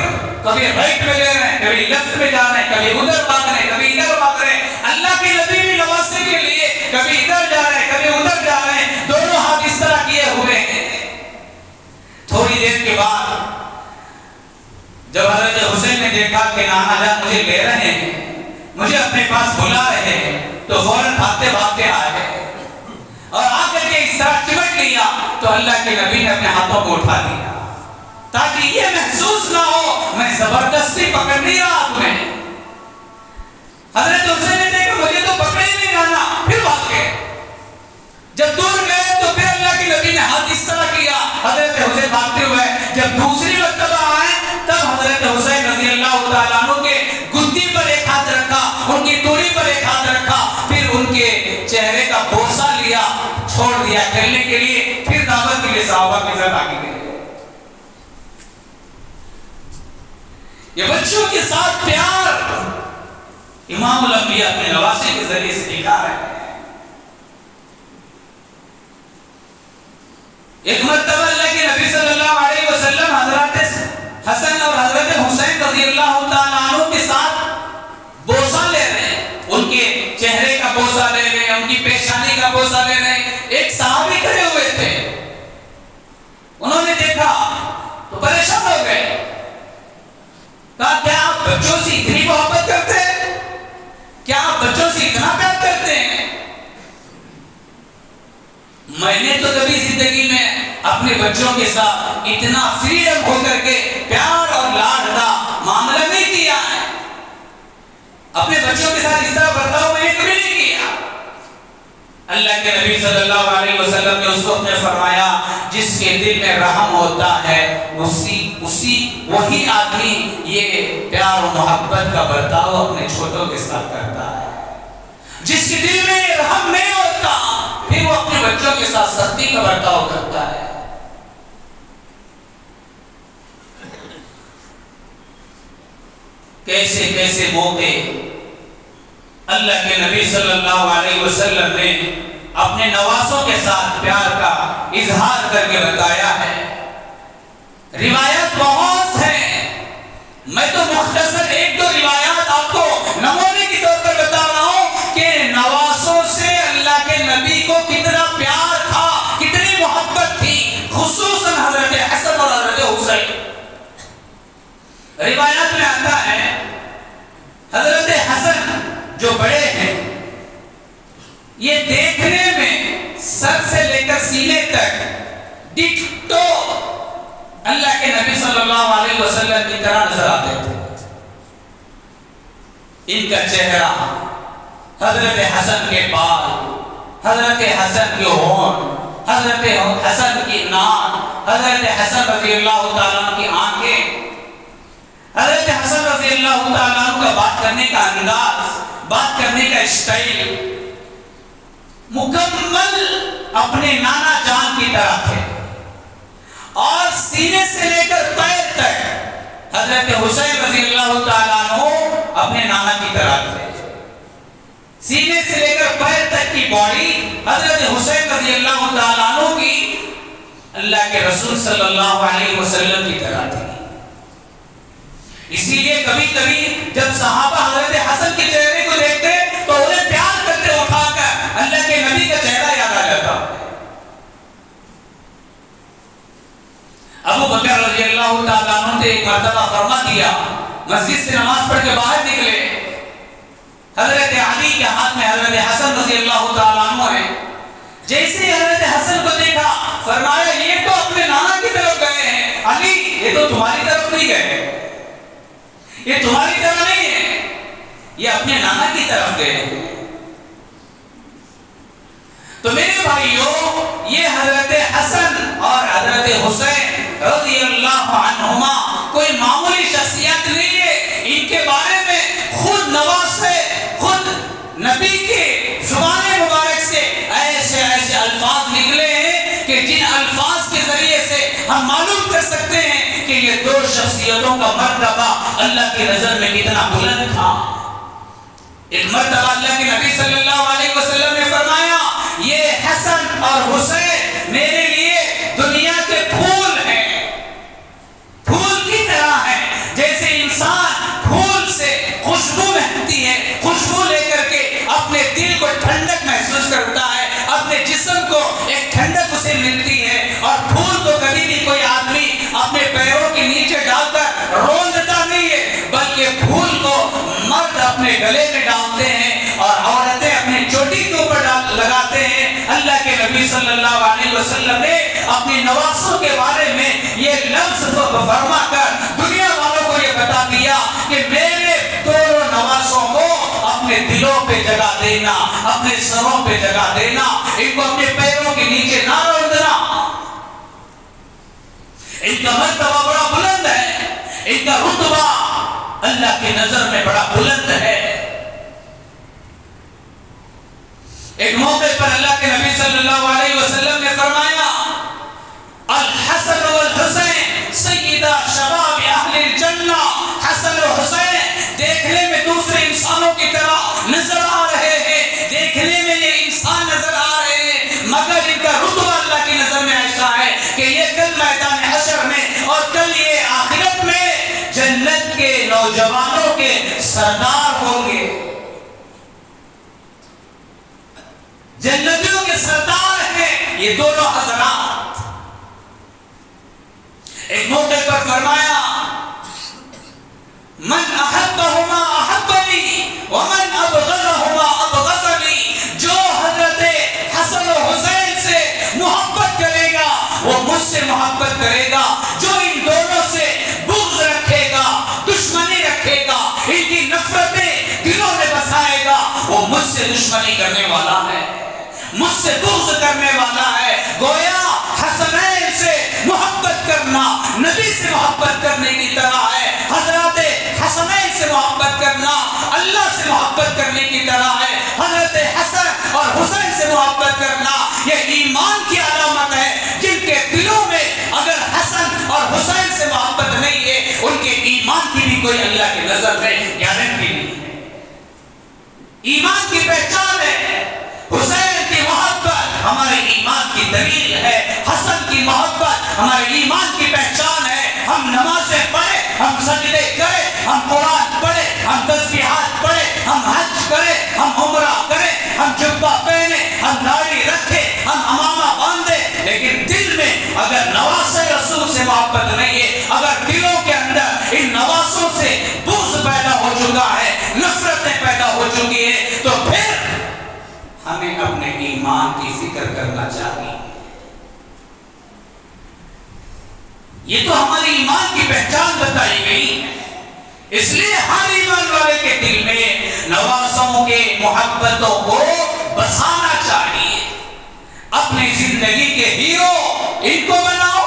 कभी राइट में ले रहे हैं, कभी लेफ्ट में जा रहे हैं, कभी उधर भाग रहे हैं, कभी इधर भाग रहे हैं। अल्लाह के नबी भी नवासे के लिए कभी इधर जा रहे हैं, कभी उधर जा रहे हैं, दोनों हाथ इस तरह किए हुए हैं। थोड़ी देर के बाद जब हज़रत हुसैन ने देखा कि नाना जान मुझे ले रहे हैं, मुझे अपने पास बुला रहे हैं, तो फौरन भागते भागते आए। और आकर के इस तरह चिमट लिया तो अल्लाह के नबी ने अपने हाथों को उठा दिया ताकि ये महसूस ना हो मैं जबरदस्ती पकड़ नहीं रहा तुम्हें। हजरत हुसैन ने देखा मुझे तो पकड़े ही नहीं जाना, फिर भाग गए। जब दूर गए तो फिर अल्लाह के नबी ने हाथ इस तरह किया, हजरत हुसैन भागते हुए जब दूसरी मर्तबा आए तब हजरत हुसैन रज़ी अल्लाह तआला अन्हु के गुद्दी पर एक हाथ रखा, उनकी तूड़ी पर एक हाथ रखा, फिर उनके चेहरे का बोसा लिया, छोड़ दिया खेलने के लिए, फिर दावत के लिए सहाबा के साथ आगे गए। ये बच्चों के साथ प्यार इमामुल अंबिया अपने नवासे के जरिए से दिखा है। एक मर्तबा अल्लाह के नबी सल्लल्लाहु अलैहि वसल्लम हजरत हसन और हजरत हुसैन रज़ी अल्लाह तआला अन्हु के साथ बोसा ले रहे हैं, उनके चेहरे का बोसा ले रहे हैं, उनकी पेशानी का बोसा ले रहे हैं। एक सहाबी खड़े हुए थे, उन्होंने देखा तो परेशान हो गए, कहा क्या आप बच्चों से इतनी मोहब्बत करते हैं, क्या आप बच्चों से इतना प्यार करते हैं? मैंने तो कभी जिंदगी में अपने बच्चों के साथ इतना फ्रीडम होकर के प्यार और लाड का मामला नहीं किया है। अपने बच्चों के साथ इस तरह बर्ताव मैंने कभी नहीं किया। अल्लाह के नबी सल्लल्लाहु अलैहि वसल्लम ने उसको अपने फरमाया जिसके दिल में रहम होता है उसी वही आदमी ये प्यार और मोहब्बत का बर्ताव अपने छोटों के साथ करता है। जिसके दिल में रहम नहीं होता फिर वो अपने बच्चों के साथ सख्ती का बर्ताव करता है। कैसे कैसे मौके अल्लाह के नबी सल्लल्लाहु अलैहि वसल्लम ने अपने नवासों के साथ प्यार का इजहार करके बताया है। रिवायत बहुत है, मैं तो मुख्तसर एक दो रिवायत आपको नमूने के तौर पर बता रहा हूं कि नवासों से अल्लाह के नबी को कितना प्यार था, कितनी मोहब्बत थी, खुसूसन हजरत हसन और हजरत हुसैन। रिवायत में आता है हजरत हसन जो बड़े हैं ये देखने में सर से लेकर सीने तक डिट्टो अल्लाह के नबी सल्लल्लाहु अलैहि वसल्लम की तरह नजर आते थे। इनका चेहरा, हजरत हसन के बाल, हजरत हसन के होंठ, हजरत हसन की नाक, हजरत हसन रज़ी अल्लाह तआला अन्हु की आंखें, हजरत हसन रज़ी अल्लाह तआला अन्हु का बात करने का अंदाज, बात करने का स्टाइल मुकम्मल अपने नाना जान की तरह थे। और सीने से लेकर पैर तक हजरत हुसैन रज़ी अल्लाह तआला अन्हु अपने नाना की तरह थे। सीने से लेकर पैर तक की बॉडी हजरत हुसैन रज़ी अल्लाह तआला अन्हु की अल्लाह के रसूल सल्लल्लाहु अलैहि वसल्लम की तरह थी। इसीलिए कभी कभी जब सहाबा हजरत हसन के चेहरे को देखते तो उन्हें प्यार करते उठाकर अल्लाह के नबी का चेहरा याद आ जाता। अबू बकर रज़ी अल्लाह तआला अन्हु ने एक मर्तबा फरमा दिया, मस्जिद से नमाज पढ़ के बाहर निकले, हजरत अली के हाथ में हजरत हसन रज़ी अल्लाह तआला अन्हु है। जैसे ही हजरत हसन को देखा फरमाया ये तो अपने नाना की तरफ गए हैं, अली ये तो तुम्हारी तरफ नहीं गए, ये तुम्हारी तरफ नहीं है, ये अपने नाना की तरफ गए हैं। तो मेरे भाइयों ये हजरत हसन और हजरत हुसैन रज़ी अल्लाह अन्हुमा कोई मामूली शख्सियत नहीं है। इनके बारे में खुद नवासे, खुद नबी के ज़ुबान मुबारक से ऐसे ऐसे अल्फाज निकले हैं कि जिन अल्फाज के जरिए से हम मालूम कर सकते हैं कि ये दो शख्सियतों का मर्तबा अल्लाह की नजर में कितना बुलंद था। एक मर्तबा अल्लाह के नबी सल्लल्लाहु अलैहि वसल्लम ने फरमाया ये हसन और हुसैन मेरे लिए दुनिया के फूल हैं, फूल की तरह हैं। जैसे इंसान फूल से खुशबू महकती है, खुशबू लेकर के अपने दिल को ठंडक महसूस करता है, अपने जिस्म को एक ठंडक उसे मिलती है। और फूल को कभी भी कोई आदमी अपने पैरों के नीचे डालकर रोंदता नहीं है, बल्कि फूल को मर्द अपने गले में डालते हैं और औरतें अपने चोटी के ऊपर लगाते हैं। अल्लाह के सल्लल्लाहु अलैहि वसल्लम ने अपने नवासों के बारे में ये लफ्ज फरमा कर दुनिया वालों को ये बता दिया कि मेरे दोनों नवासों को अपने दिलों पे जगह देना, अपने सरों पे जगह देना, इनको अपने पैरों के नीचे ना रखना। इनका मर्तबा बड़ा बुलंद है, इनका रुतबा अल्लाह की नजर में बड़ा बुलंद है। एक मौके पर अल्लाह के नबी सल्लल्लाहु अलैहि वसल्लम ने फरमाया, अल हसन वल हुसैन सय्यदा शबाब अहलिल जन्नह। हसन और हुसैन देखने में दूसरे इंसानों की तरह नजर आ रहे हैं, देखने में ये इंसान नजर आ रहे हैं, मगर इनका रुतबा अल्लाह की नजर में ऐसा है कि ये कल मैदान हशर में और कल ये आखिरत में जन्नत के नौजवानों के सरदार होंगे, जन्नतियों के सरदार हैं ये दोनों हजरात। एक मौके पर फरमाया, मन अहब्बहुमा अहब्बनी व मन अबग़ज़हुमा अबग़ज़नी। जो हजरत हसन और हुसैन से मोहब्बत करेगा वो मुझसे मोहब्बत करेगा, जो इन दोनों से बुग़्ज़ रखेगा, दुश्मनी रखेगा, इनकी नफरतें दिलों में बसाएगा, वो मुझसे दुश्मनी करने वाला है, मुझसे बुग़्ज़ करने वाला है। गोया हसनैन से मोहब्बत करना नबी से मोहब्बत करने की तरह है, हजरत हसनैन से मोहब्बत करना अल्लाह से मोहब्बत करने की तरह है। हजरत हसन और हुसैन से मोहब्बत करना ये ईमान की अलामत है। जिनके दिलों में अगर हसन और हुसैन से मोहब्बत नहीं है, उनके ईमान की भी कोई अल्लाह की नजर में गारंटी नहीं है। ईमान की पहचान है, हुसैन की मोहब्बत हमारे ईमान की दलील है, हसन की मोहब्बत हमारे ईमान की पहचान है। हम नमाज़ें पढ़े, हम सजदे करें, हम कुरान पढ़े, हम तस्बीहात पढ़े, हम हज करें, हम उम्रा करें, हम जुब्बा पहने, हम दाढ़ी रखे, हम अमामा बांधे, लेकिन दिल में अगर नवासे रसूल से मोहब्बत नहीं है, अगर दिलों के अंदर इन नवासों से बुग़्ज़ पैदा हो चुका है, नफरतें पैदा हो चुकी है, तो फिर हमें अपने ईमान की फिक्र करना चाहिए। ये तो हमारी ईमान की पहचान बताई गई है, इसलिए हर ईमान वाले के दिल में नवासों के मोहब्बतों को बसाना चाहिए। अपनी जिंदगी के हीरो इनको बनाओ।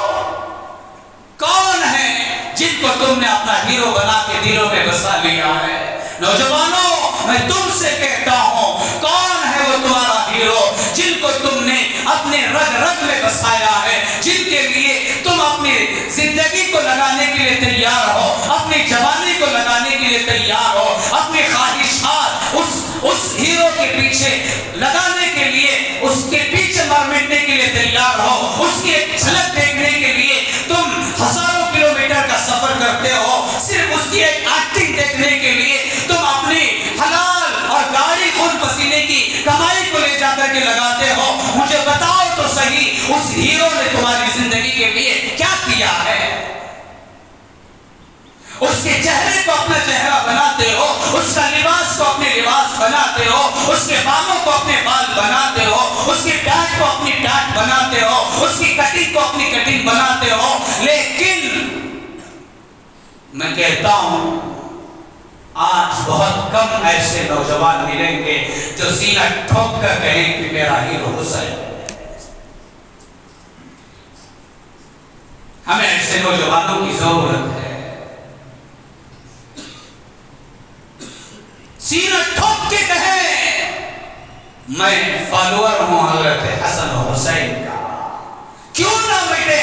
कौन है जिनको तुमने अपना हीरो बना के दिलों में बसा लिया है? नौजवानों, मैं तुमसे कहता हूं, कौन है वो तुम्हारा हीरो जिनको तुमने अपने रग रग में बसाया है, जिनके लिए तुम अपनी जिंदगी को लगाने के लिए तैयार हो, अपनी जवानी को लगाने के लिए तैयार हो, अपनी ख्वाहिशात उस हीरो के पीछे लगाने के लिए, उसके पीछे मर मिटने के लिए तैयार हो, उसकी एक झलक देखने के लिए तुम हजारों किलोमीटर का सफर करते हो, सिर्फ उसकी एक एक्टिंग देखने के लिए तुम अपनी हलाल और गाड़ी खून पसीने की कमाई को ले जाकर के लगाते हो। मुझे बताओ तो सही, उस हीरो ने तुम्हारी जिंदगी के लिए क्या किया है? उसके चेहरे को अपना चेहरा बनाते हो, उसका लिबास को अपने लिबास बनाते हो, उसके बालों को अपने बाल बनाते हो, उसकी टाट को अपनी टाट बनाते हो, उसकी कटिंग को अपनी कटिंग बनाते हो। लेकिन मैं कहता हूं, आज बहुत कम ऐसे नौजवान मिलेंगे जो सीना ठोक कर कहें कि मेरा हीरो हुसैन। हमें ऐसे नौजवानों की जरूरत है। सीना ठोक के कहे मैं फॉलोअर हूं हजरत हसन और हुसैन का। क्यों ना मिटे,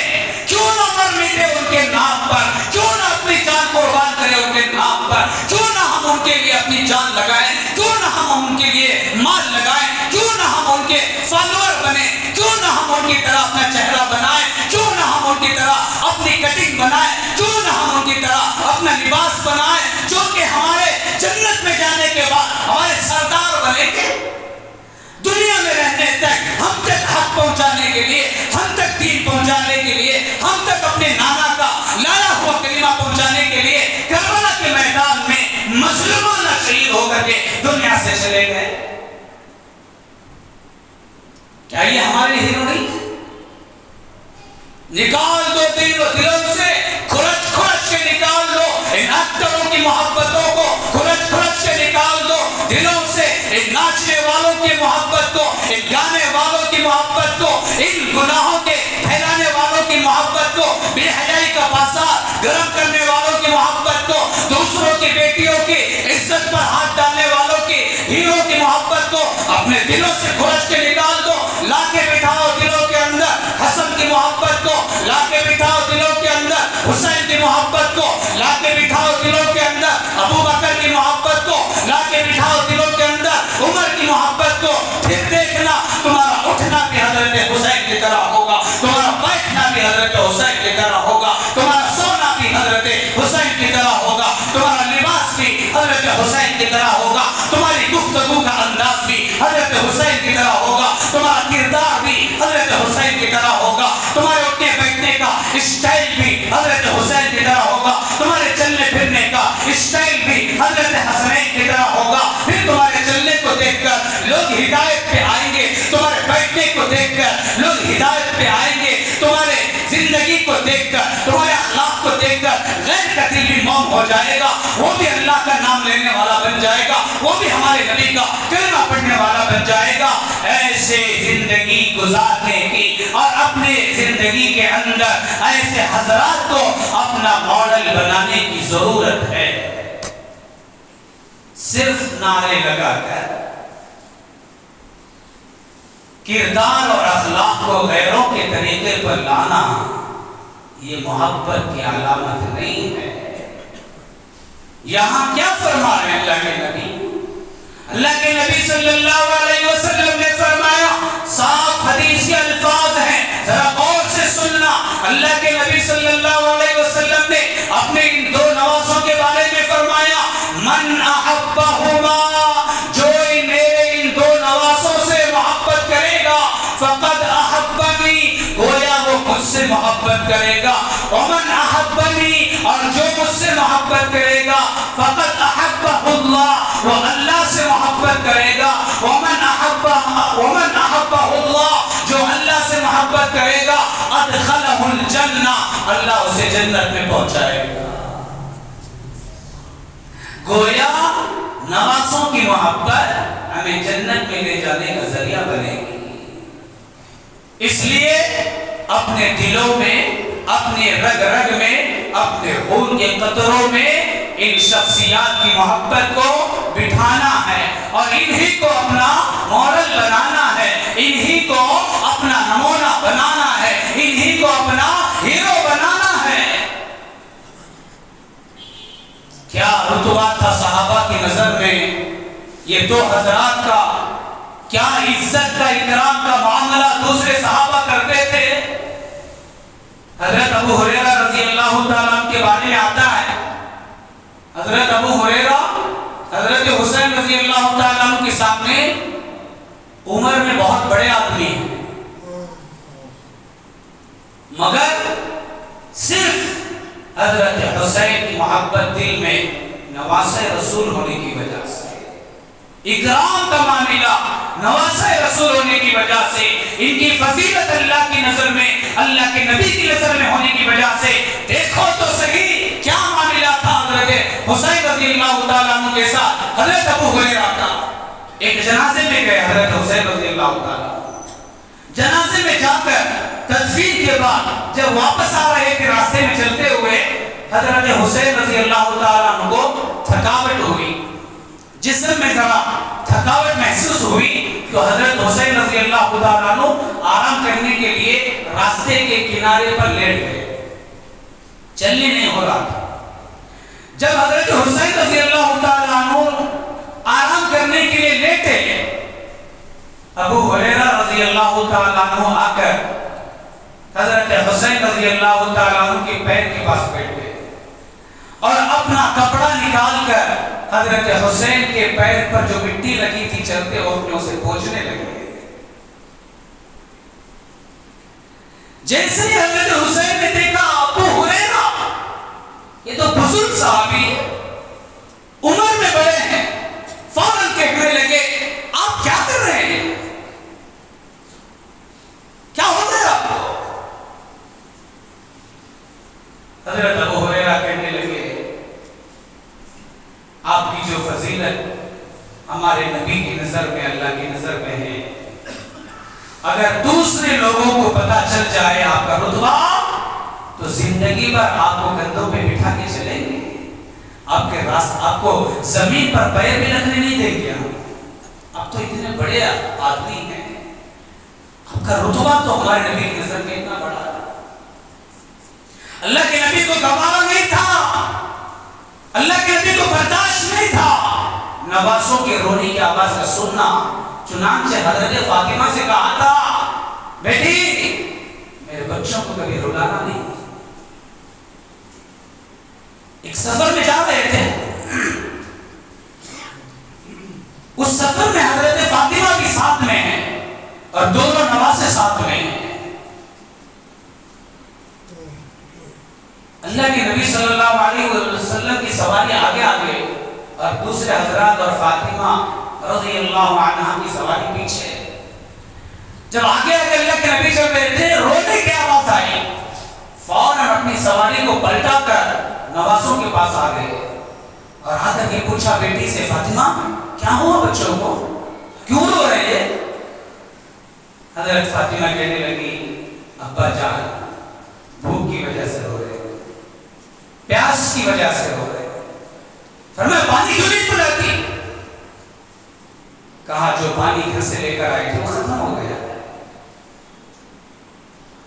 क्यों ना मर मिटे उनके नाम पर, क्यों ना अपनी जान कुर्बान करें उनके नाम पर, क्यों ना हम उनके लिए अपनी जान लगाएं, क्यों ना हम उनके लिए माल लगाएं, क्यों ना हम उनके फॉलोअर बने, क्यों ना हम उनकी तरह अपना चेहरा बनाएं, क्यों ना हम उनकी तरह अपनी कटिंग बनाएं, क्यों ना हम उनकी तरह अपना लिबास बनाएं, जो कि हमारे जन्नत में जाने के बाद हमारे सरदार बनेंगे। दुनिया में रहने तक हम तक हक पहुंचाने के लिए, हम तक दीन पहुंचाने के लिए, हम तक अपने नाना का लाया हुआ कलिमा पहुंचाने के लिए करबला के मैदान में मजलूमाना शहीद होकर के दुनिया से चले गए। क्या ये हमारे हीरो नहीं? निकाल दो दिलों से, खुरच खुरच के निकाल दो इन एक्टरों की मोहब्बतों को, खुरच खुरच के निकाल दो दिलों से इन नाचने वालों की मोहब्बत को, इन गाने वालों की मोहब्बत को, इन गुनाहों के फैलाने वालों की मोहब्बत को, बेहयाई का बाजार गर्म करने वालों की मोहब्बत को, दूसरों की बेटियों की इज्जत पर हाथ डालने वालों की, हीरो की मोहब्बत को अपने दिलों से खुरच के निकाल दो। लाके बिठाओ दिलों के अंदर हसन की मोहब्बत को, लाके बिठाओ दिलों के अंदर हुसैन की मोहब्बत को, लाके बिठाओ दिलों के अंदर अबू बकर की मोहब्बत को, लाके बिठाओ दिलों के अंदर उमर की मोहब्बत को। फिर देखना तुम्हारा उठना भी हजरत हुसैन की तरह होगा, तुम्हारा बैठना भी हजरत हुसैन की तरह होगा, तुम्हारा सोना भी हजरत हुसैन की तरह होगा, तुम्हारा लिबास भी हजरत हुसैन की तरह होगा, तुम्हारी गुफ्तगू का अंदाज भी हजरत हुसैन की तरह होगा, तुम्हारा किरदार भी हजरत हुसैन की तरह होगा, तुम्हारे उठने बैठने का स्टाइल भी हजरत हुसैन की तरह होगा, तुम्हारे चलने फिरने का स्टाइल भी हजरत हसनैन की तरह होगा। फिर तुम्हारे चलने को देखकर लोग हिदायत पे आएंगे, तुम्हारे बैठने को देखकर लोग हिदायत पे आएंगे, तुम्हारे जिंदगी को देखकर, तुम्हारे अखलाक को देखकर गैर कतील भी मौन हो जाएगा, वो भी अल्लाह का नाम लेने वाला बन जाएगा, वो भी हमारे नबी का कलमा पढ़ने वाला बन जाएगा। ऐसे जिंदगी गुजारने की और अपने जिंदगी के अंदर ऐसे हजरात को अपना मॉडल बनाने की जरूरत है। सिर्फ नारे लगाकर किरदार और अखलाक को गैरों के तरीके पर लाना ये मोहब्बत की अलामत नहीं है। यहां क्या फरमा रहे हैं अल्लाह के नबी? अल्लाह के नबी सल्लल्लाहु अलैहि वसल्लम ने फरमाया, साफ हदीस के अल्फाज हैं, जरा गौर से सुनना। अल्लाह के नबी सल्लल्लाहु अलैहि वसल्लम ने अपने इन दो नवासों के बारे में फरमाया, मन अहब्बहुमा, जो मेरे इन दो नवासों से मोहब्बत करेगा, फकद अहब्बनी, गोया वो मुझसे मोहब्बत करेगा, वमन अहब्बनी, और जो मुझसे मोहब्बत करेगा, फकद अहब्बहुल्लाह, वो अल्लाह से मोहब्बत करेगा, वमन अहब्बहुल्लाह, जो अल्लाह से मोहब्बत करेगा, अदखलहुल जन्नह, अल्लाह उसे जन्नत में पहुंचाएगा। गोया नवासों की मोहब्बत हमें जन्नत में ले जाने का जरिया बनेगी। इसलिए अपने दिलों में, अपने रग रग में, अपने खून के कतरों में इन शख्सियात की मोहब्बत को बिठाना है और इन्हीं को अपना मॉडल बनाना है, इन्हीं को अपना नमूना बनाना है, इन्हीं को अपना हीरो बनाना है। क्या रुतबा था सहाबा की नजर में ये दो हजरात का, क्या इज्जत का इकराम का मामला दूसरे सहाबा करते थे। हजरत अबू हुरैरा रज़ी अल्लाह ताला के बारे में आता है, हजरत अबू हुरैरा हजरत हुसैन रज़ी अल्लाह ताला के सामने उम्र में बहुत बड़े आदमी हैं, मगर सिर्फ हजरत हुसैन की मोहब्बत दिल में नवासे रसूल होने की वजह से, इकराम का मामला नवासे रसूल होने की वजह से, इनकी फजीलत अल्लाह की नजर में, अल्लाह के नबी की नजर में होने की वजह से, देखो तो सही क्या मामला था हजरत हुसैन रज़ी अल्लाह ताला अन्हु के साथ हजरत अबू हुरैरा का। एक जनाजे में गए हजरत हुसैन रज़ी अल्लाह ताला, जनाजे में जाकर तदफीन के बाद जब वापस आ रहे थे, रास्ते में चलते हुए हजरत हुसैन रज़ी अल्लाह ताला अन्हु को थकावट हुई, जिस्म में जरा थकावट महसूस हुई, तो हजरत हुसैन रज़ी अल्लाह ताला अन्हु आराम करने के लिए रास्ते के किनारे पर लेट गए, चलने नहीं हो रहा था। जब हजरत हुसैन रज़ी अल्लाह ताला अन्हु आराम करने के लिए लेटे, अबू हुरैरा रज़ी अल्लाह ताला अन्हु आकर हजरत हुसैन रज़ी अल्लाह ताला अन्हु के पैर के पास बैठ गए और अपना कपड़ा निकालकर हजरत हुसैन के पैर पर जो मिट्टी लगी थी चलते वक्त उसे पोंछने लगे। जैसे ही हजरत हुसैन ने देखा अबू हुरैरा, ये तो बुजुर्ग सहाबी है, उम्र में बड़े हैं, फौरन कहने लगे आप क्या कर रहे हैं? अल्लाह की नजर में है। अगर दूसरे लोगों को पता चल जाए आपका रुतबा, तो जिंदगी भर आपको कंधों पे बिठा के चलेंगे, आपके रास्ते आपको जमीन पर पैर भी रखने नहीं देंगे। आप तो इतने बड़े आदमी हैं, आपका रुतबा तो हमारे नबी की नजर में इतना बड़ा है। अल्लाह के नबी को गवारा नहीं था, अल्लाह के नबी को बर्दाश्त नहीं था नवासों के रोने की आवाज का सुनना। चुनांचे हजरत फातिमा से कहा था, बेटी मेरे बच्चों को कभी रुलाना नहीं। एक सफर में जा रहे थे, उस सफर में हजरत फातिमा भी साथ में है और दोनों नवासे साथ में हैं। अल्लाह के नबी सल्लल्लाहु अलैहि वसल्लम की सवारी आगे आगे और दूसरे हजरात और फातिमा रज़ी अल्लाह अन्हा की सवारी पीछे। जब आगे आगे अल्लाह के नबी चल रहे थे, रोने की आवाज आई, फौरन अपनी सवारी को पलटाकर नवासों के पास आ गए और आकर के पूछा बेटी से, फातिमा क्या हुआ बच्चों को, क्यों रो रहे हैं? हजरत फातिमा कहने लगी, अब्बा जान भूख की वजह से रो रहे, प्यास की वजह से रो रहे। फरमाया पानी क्यों नहीं पिलाती? कहा जो पानी घर से लेकर आए थे वो खत्म हो गया।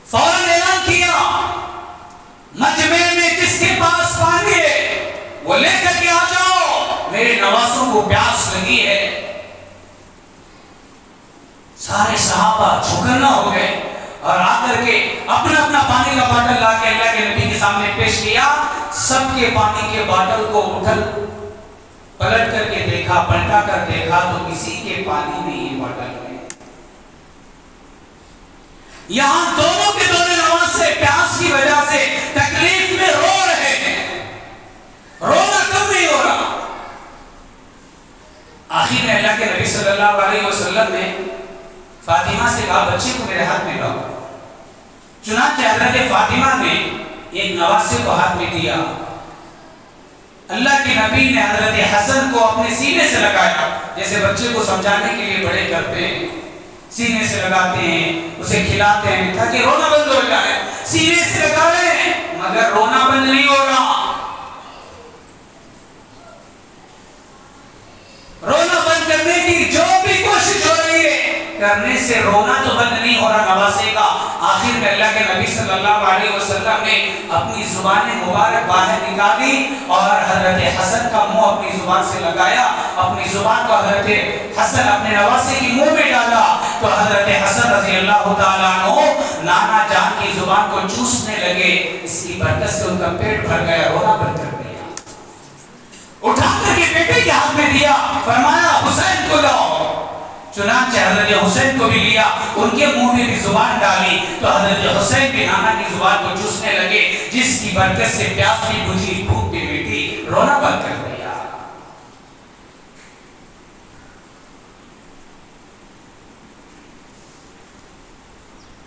फौरन ऐलान किया, मजमे में जिसके पास पानी है वो लेकर के आ जाओ, मेरे नवासों को प्यास लगी है। सारे सहाबा झुकना हो गए और आकर के अपना अपना पानी का बोतल ला के अल्लाह के नबी के सामने पेश किया। सबके पानी के बोतल को उठल पलट करके देखा, पलटा कर देखा तो किसी के पानी में ये बोतल है। यहां दोनों के दोनों नवाज से प्यास की वजह से तकलीफ में रो रहे हैं, रोना कम नहीं हो रहा। आखिर में अल्लाह के नबी सल्लल्लाहु अलैहि वसल्लम ने फातिमा से कहा, बच्चे को मेरे हाथ में लाओ। चुनांचे हज़रत फातिमा ने एक नवासे को हाथ में दिया। अल्लाह के नबी ने हज़रत हसन को अपने सीने से लगाया, जैसे बच्चे को समझाने के लिए बड़े करते हैं, सीने से लगाते हैं, उसे खिलाते हैं ताकि रोना बंद हो जाए। सीने से लगा रहे हैं मगर रोना बंद नहीं हो रहा। रोना बंद करने की जो भी कोशिश हो रही है, करने से रोना तो बंद नहीं हो रहा नवासे का। आखिर में अल्लाह के नबी सल्लल्लाहु अलैहि वसल्लम ने अपनी जुबान मुबारक बाहर निकाली और हजरत हसन का मुंह अपनी जुबान से लगाया। अपनी जुबान को हजरत हसन अपने नवासे की मुंह में डाला तो हजरत हसन रज़ी अल्लाह ताला अन्हु नाना जान की जुबान को चूसने लगे। इसकी बरकत से उनका पेट भर गया, रोना बंद कर दिया। उठा करके बेटे के हाथ में दिया, फरमाया हुसैन को लाओ। चुनांचे हजरत हुसैन को भी लिया, उनके मुंह में भी जुबान डाली तो हजरत हुसैन भी नाना की जुबान को चूसने लगे, जिसकी बरकत से प्यास भी बुझी, भूख भी मिटी, रोना बंद कर दिया।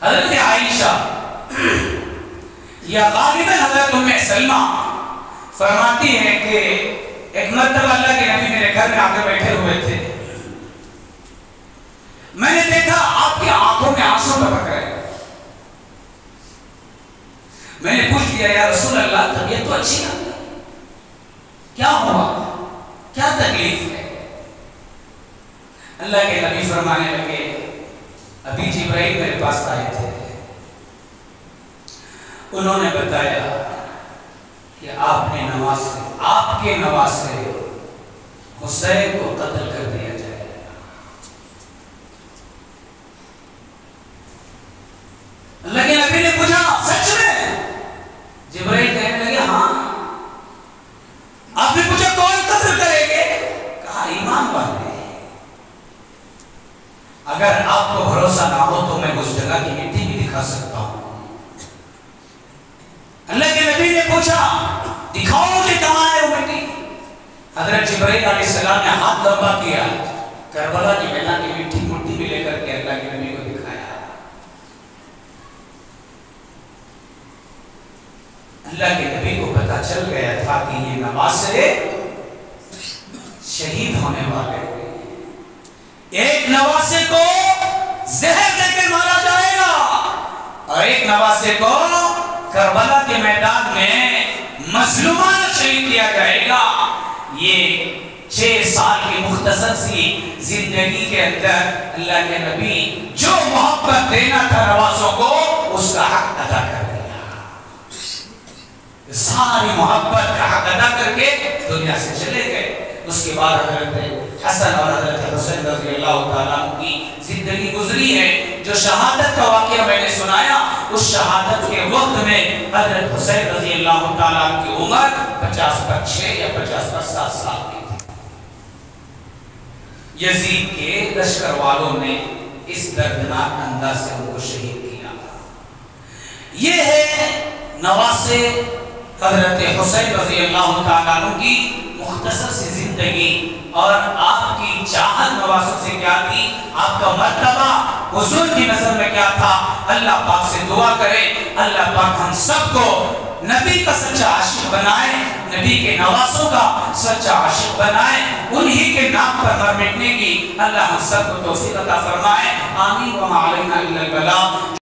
हजरत आयशा या गालिबन हजरत उम्मे सलमा फरमाती है कि एक मर्तबा अल्लाह के नबी मेरे घर में आकर बैठे हुए थे, मैंने देखा आपकी आंखों में आंसू टपक रहे। मैंने पूछ लिया, या रसूल अल्लाह तबीयत तो अच्छी है, क्या हुआ, क्या तकलीफ है? अल्लाह के नबी फरमाने लगे, अभी जिब्राइल मेरे पास आए थे, उन्होंने बताया कि आपके नवासे हुसैन को कत्ल कर दिया जाए। अल्लाह के नबी ने पूछा, सच में? जिब्राइल कहने लगे, हाँ। आपने पूछा कौन कत्ल करेंगे? कहा ईमान वाले। अगर आपको भरोसा ना हो तो मैं उस जगह की मिट्टी भी दिखा सकता हूं। अल्लाह के नबी ने पूछा, दिखाओ मुझे कहां है वो मिट्टी। हजरत जिब्राइल अलैहिस्सलाम ने हाथ लंबा किया, करबला की मैदान की मिट्टी भी लेकर के अल्लाह के नबी को दिखाया। अल्लाह के नबी को पता चल गया था कि ये नवासे शहीद होने वाले, एक नवासे को जहर देकर मारा जाएगा और एक नवासे को करबला के मैदान में मजलूमाना शहीद किया जाएगा। ये 6 साल की मुख्तसर सी जिंदगी के अंदर अल्लाह के नबी जो मोहब्बत देना था नवासों को, उसका हक अदा कर दिया। सारी मोहब्बत का हक अदा करके दुनिया से चले गए। उसके बाद हजरत हसन और हजरत हुसैन रज़ियल्लाहु ताला की जिंदगी गुजरी है। जो शहादत का वाक़या मैंने सुनाया, उस शहादत के वक्त में हजरत हुसैन रज़ियल्लाहु ताला की उम्र 50/6 या 50/7 साल की थी। यजीद के लश्कर वालों ने इस दर्दनाक अंदाज से उनको शहीद किया। ये है नवासे हजरत हुसैन रज़ियल्लाहु ताला की मुख्तसर सी जिंदगी। और आपकी चाहत नवासों से क्या थी, आपका मर्तबा हुजूर की नजर में क्या था। अल्लाह पाक से दुआ करें, अल्लाह पाक हम सबको नबी का सच्चा आशिक बनाए, नबी के नवासों का सच्चा आशिक बनाए, उन्हीं के नाम पर मर मिटने की अल्लाह हम सबको तौफीक अता फरमाए। आमीन व मा अलैना इल्लल बलाग।